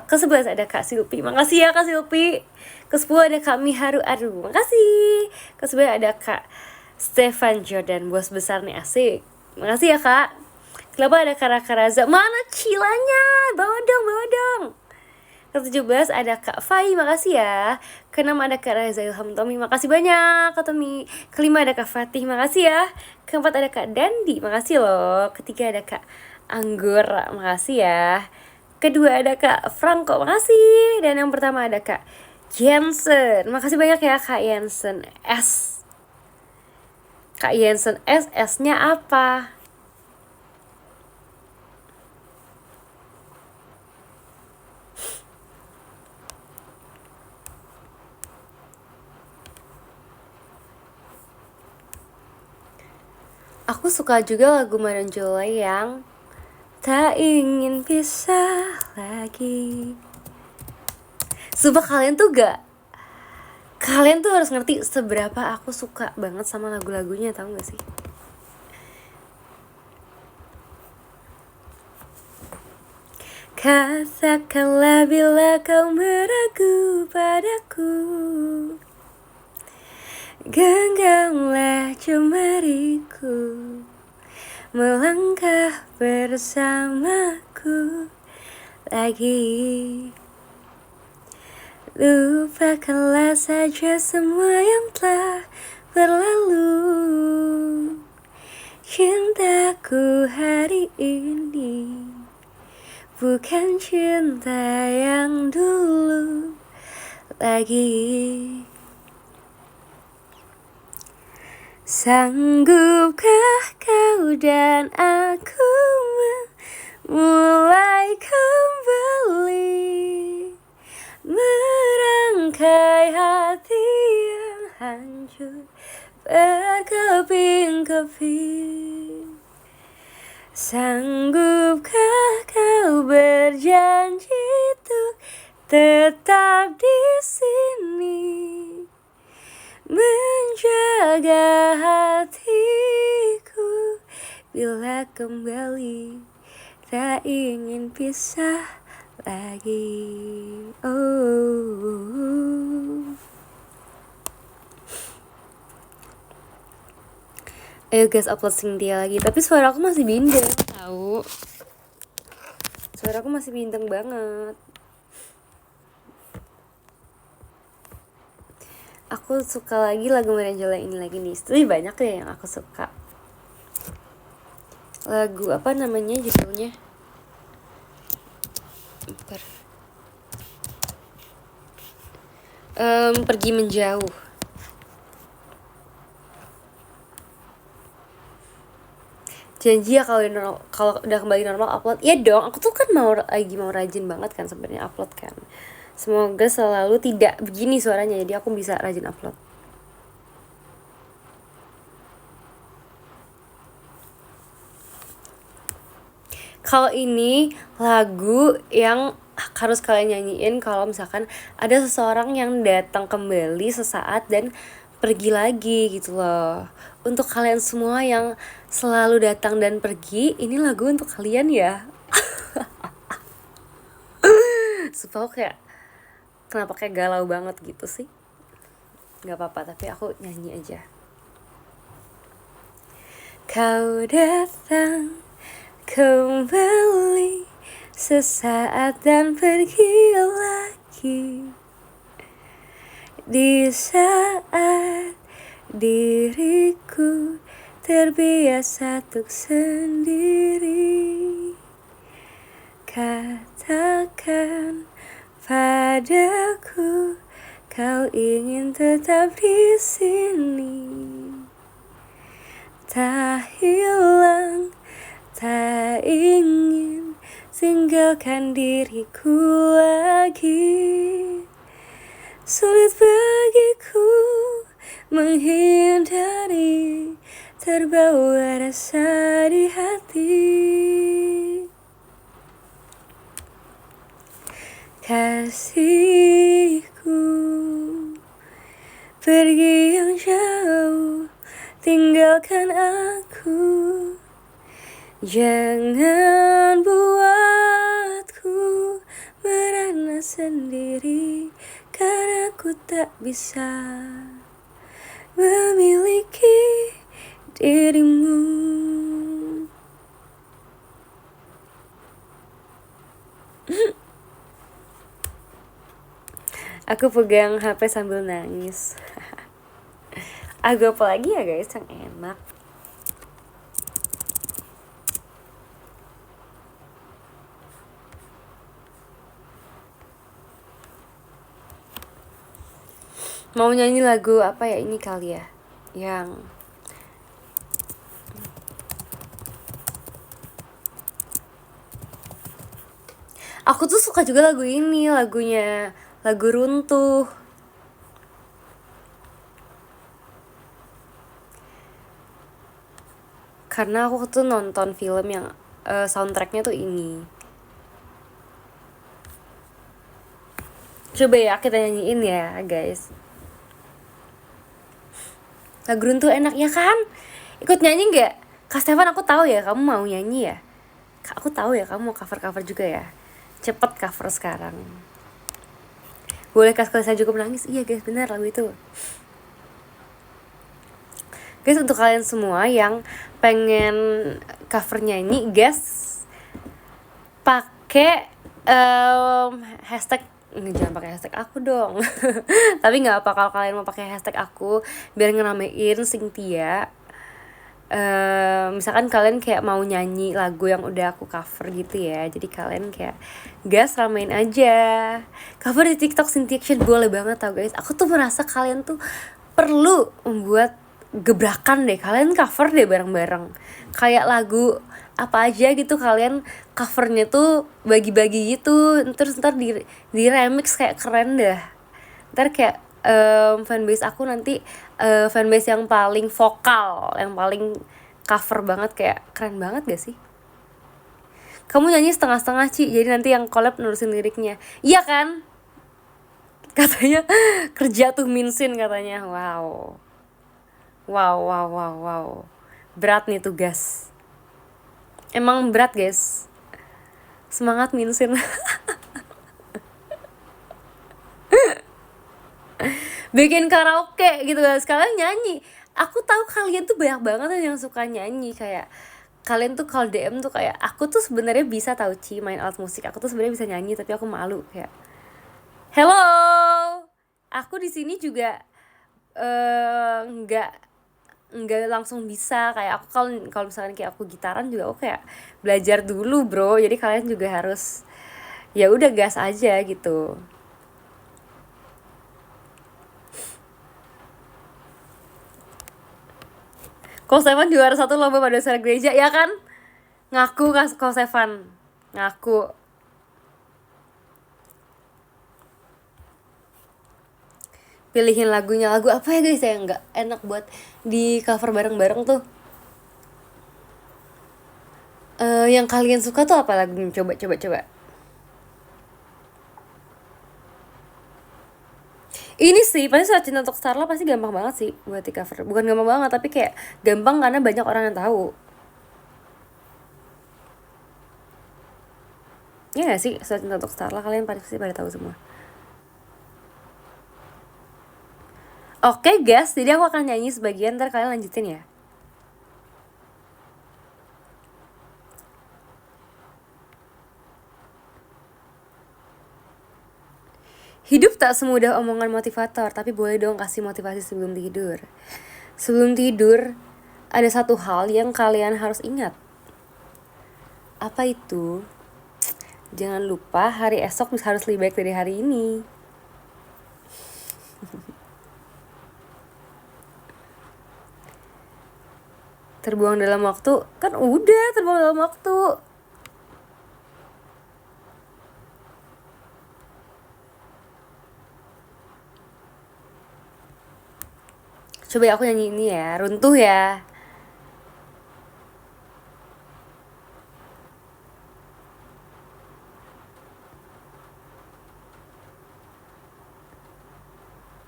Ke-11 ada Kak Silpi, makasih ya Kak Silpi. Ke-10 ada Kak Miharu Aru, makasih. Ke-11 ada Kak Stefan Jordan, bos besar nih, asik. Makasih ya Kak. Kenapa ada Kara Karaza? Mana Cilanya? Bawa dong. Ke-17 ada Kak Fai, makasih ya. Ke-6 ada Kak Reza Ilham Tommy, makasih banyak Kak Tommy. Ke-5 ada Kak Fatih, makasih ya. Ke-4 ada Kak Dandi, makasih loh. Ke-3 ada Kak Anggur, makasih ya. Kedua ada Kak Franco, makasih. Dan yang pertama ada Kak Jensen, makasih banyak ya Kak Jensen S. Kak Jensen S, S-nya apa? Aku suka juga lagu Madon Joy yang tak ingin pisah lagi. Sumpah kalian tuh harus ngerti seberapa aku suka banget sama lagu-lagunya, tau gak sih? Katakanlah bila kau meragu padaku, genggamlah jemariku, melangkah bersamaku lagi. Lupakanlah saja semua yang telah berlalu. Cintaku hari ini bukan cinta yang dulu lagi. Sanggupkah kau dan aku mulai kembali merangkai hati yang hancur berkeping-keping? Sanggupkah kau berjanji untuk tetap di sini, menjaga hatiku bila kembali tak ingin pisah lagi? Oh. Ayo guys, upload Cynthia lagi. Tapi suara aku masih bindeng, tahu? Suara aku masih bindeng banget. Aku suka lagi lagu Marangela ini lagi nih. Lebih banyak deh yang aku suka. Lagu apa namanya judulnya? Pergi Menjauh. Janji ya kalau udah kembali normal upload. Ya dong, aku tuh kan mau rajin banget kan sebenarnya upload kan. Semoga selalu tidak begini suaranya, jadi aku bisa rajin upload. Kalau ini lagu yang harus kalian nyanyiin kalau misalkan ada seseorang yang datang kembali sesaat dan pergi lagi gitu loh. Untuk kalian semua yang selalu datang dan pergi, ini lagu untuk kalian ya. Supaya kayak kenapa kayak galau banget gitu sih? Gak apa-apa, tapi aku nyanyi aja. Kau datang kembali sesaat dan pergi lagi, di saat diriku terbiasa untuk sendiri. Katakan padaku kau ingin tetap di sini, tak hilang, tak ingin tinggalkan diriku lagi. Sulit bagiku menghindari terbawa rasa di hati. Kasihku, pergi yang jauh, tinggalkan aku. Jangan buatku merana sendiri, karena aku tak bisa memiliki dirimu. Aku pegang HP sambil nangis. Agak apa lagi ya guys yang enak? Mau nyanyi lagu apa ya ini kali ya? Yang aku tuh suka juga lagu ini, lagu Runtuh. Karena aku tuh nonton film yang soundtracknya tuh ini. Coba ya kita nyanyiin ya guys. Lagu Runtuh enak ya kan? Ikut nyanyi nggak? Kak Stefan, aku tahu ya kamu mau nyanyi ya. Aku tahu ya kamu mau cover juga ya. Cepet cover sekarang. Boleh kasih saya cukup nangis? Iya guys, benar lagu itu. Guys, untuk kalian semua yang pengen cover nyanyi, guys, pakai hashtag, jangan pakai hashtag aku dong. Tapi nggak apa kalau kalian mau pakai hashtag aku biar ngeramein Cynthia. Misalkan kalian kayak mau nyanyi lagu yang udah aku cover gitu ya, jadi kalian kayak gas ramein aja cover di TikTok Cynthia Action, boleh banget tau guys. Aku tuh merasa kalian tuh perlu membuat gebrakan deh, kalian cover deh bareng-bareng kayak lagu apa aja gitu, kalian covernya tuh bagi-bagi gitu, terus ntar di remix kayak keren dah. Ntar kayak fanbase aku nanti fanbase yang paling vokal, yang paling cover banget, kayak keren banget gak sih? Kamu nyanyi setengah-setengah Ci, jadi nanti yang collab nulisin liriknya. Iya kan? Katanya kerja tuh Minsin katanya. Wow. Berat nih tugas. Emang berat guys. Semangat Minsin. Bikin karaoke gitu guys, kalian nyanyi. Aku tahu kalian tuh banyak banget yang suka nyanyi, kayak kalian tuh kalau DM tuh kayak aku tuh sebenarnya bisa tahu Ci main alat musik, aku tuh sebenarnya bisa nyanyi tapi aku malu kayak hello, aku di sini juga nggak langsung bisa. Kayak aku kalau misalkan kayak aku gitaran juga aku kayak belajar dulu bro, jadi kalian juga harus ya udah gas aja gitu. Ko Stefan juara 1 lomba pada dasar gereja ya kan? Ngaku Ko Stefan, ngaku. Pilihin lagunya, lagu apa ya guys yang nggak enak buat di cover bareng-bareng tuh? Yang kalian suka tuh apa lagunya? Coba. Ini sih pasti Surat Cinta Untuk Starla pasti gampang banget sih buat di cover. Bukan gampang banget tapi kayak gampang karena banyak orang yang tahu. Iya gak sih, Surat Cinta Untuk Starla kalian pasti pada tahu semua. Oke guys, jadi aku akan nyanyi sebagian, ntar kalian lanjutin ya. Hidup tak semudah omongan motivator, tapi boleh dong kasih motivasi sebelum tidur. Sebelum tidur, ada satu hal yang kalian harus ingat. Apa itu? Jangan lupa hari esok harus lebih baik dari hari ini. Terbuang dalam waktu, kan udah terbuang dalam waktu. Coba aku nyanyi ini ya, Runtuh ya.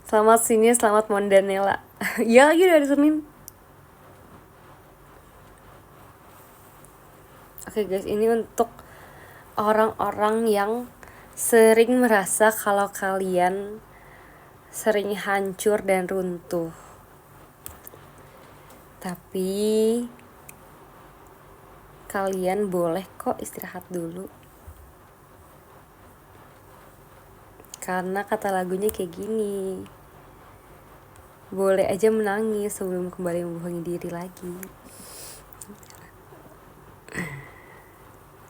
Selamat sini, selamat Mondanela. Iya lagi dari Senin. Oke guys, ini untuk orang-orang yang sering merasa kalau kalian sering hancur dan runtuh. Tapi kalian boleh kok istirahat dulu. Karena kata lagunya kayak gini, boleh aja menangis sebelum kembali membohongi diri lagi.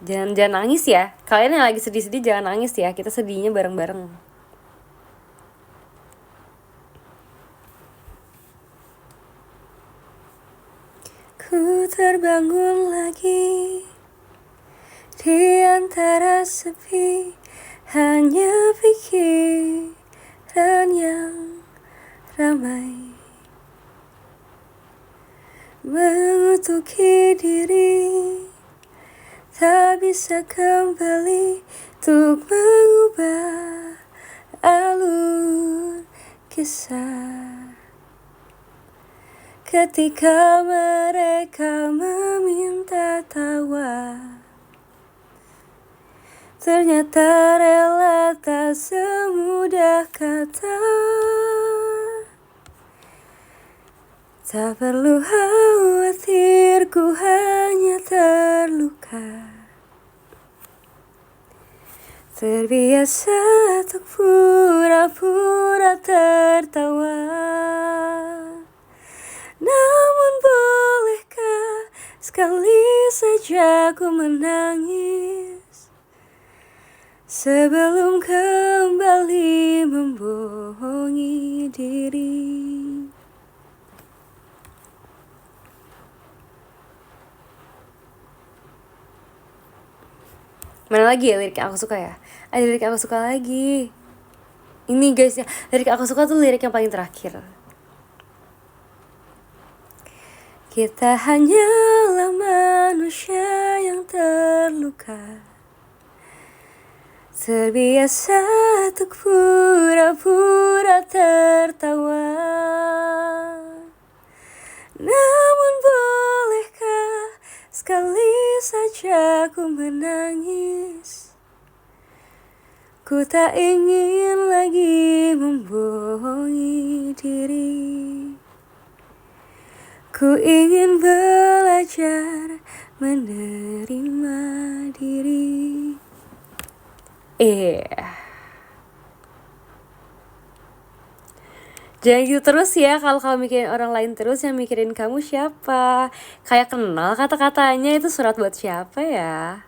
Jangan nangis ya. Kalian yang lagi sedih-sedih jangan nangis ya. Kita sedihnya bareng-bareng. Ku terbangun lagi di antara sepi, hanya pikiran yang ramai mengutuki diri, tak bisa kembali untuk mengubah alur kisah. Ketika mereka meminta tawa, ternyata rela tak semudah kata. Tak perlu khawatir, ku hanya terluka. Terbiasa untuk pura-pura tertawa. Namun bolehkah sekali saja ku menangis sebelum kembali membohongi diri. Mana lagi ya lirik yang aku suka ya? Ada lirik yang aku suka lagi. Ini guys ya, lirik yang aku suka tuh lirik yang paling terakhir. Kita hanyalah manusia yang terluka, terbiasa untuk pura-pura tertawa. Namun bolehkah sekali saja ku menangis? Ku tak ingin lagi membohongi diri. Ku ingin belajar menerima diri. Jangan gitu terus ya. Kalau kamu mikirin orang lain terus, yang mikirin kamu siapa? Kayak kenal kata-katanya, itu surat buat siapa ya?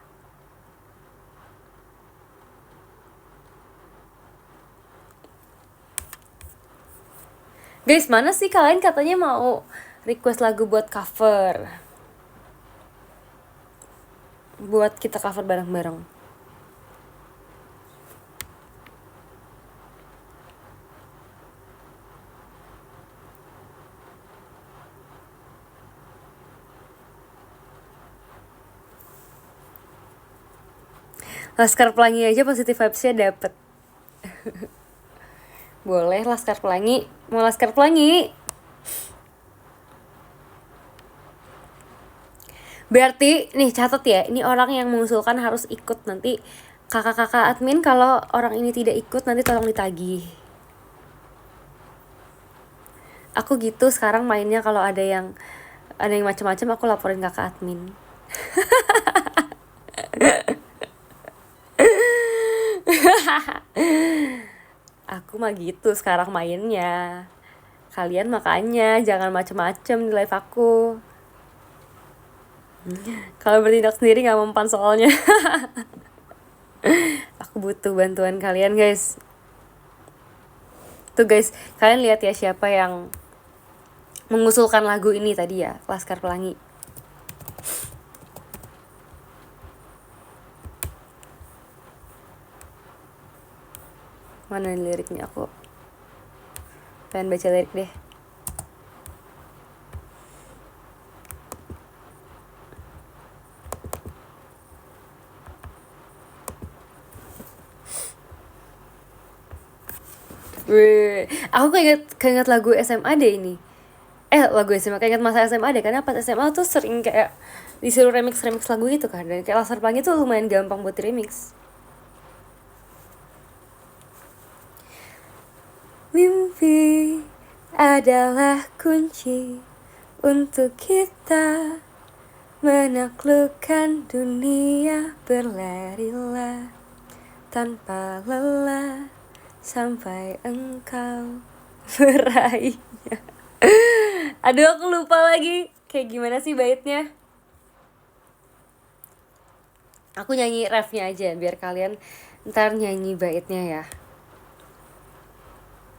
Guys, mana sih kalian katanya mau request lagu buat cover? Buat kita cover bareng-bareng. Laskar Pelangi aja positive vibes-nya dapet. Boleh Laskar Pelangi. Mau Laskar Pelangi? Berarti nih catat ya, ini orang yang mengusulkan harus ikut. Nanti kakak-kakak admin kalau orang ini tidak ikut nanti tolong ditagih. Aku gitu sekarang mainnya, kalau ada yang macam-macam aku laporin kakak admin. Aku mah gitu sekarang mainnya. Kalian makanya jangan macem-macem di live aku. Kalau bertindak sendiri gak mempan soalnya. Aku butuh bantuan kalian guys. Tuh guys, kalian lihat ya siapa yang mengusulkan lagu ini tadi ya, Laskar Pelangi. Mana liriknya, aku pengen baca lirik deh. Wih, aku keinget lagu SMA deh ini. Lagu SMA, keinget masa SMA deh. Karena pas SMA tuh sering kayak disuruh remix lagu itu kan. Dan kayak Laskar Pelangi tuh lumayan gampang buat di remix. Mimpi adalah kunci untuk kita menaklukkan dunia. Berlarilah tanpa lelah sampai engkau meraihnya. Aduh aku lupa lagi kayak gimana sih baitnya. Aku nyanyi refnya aja biar kalian ntar nyanyi baitnya ya.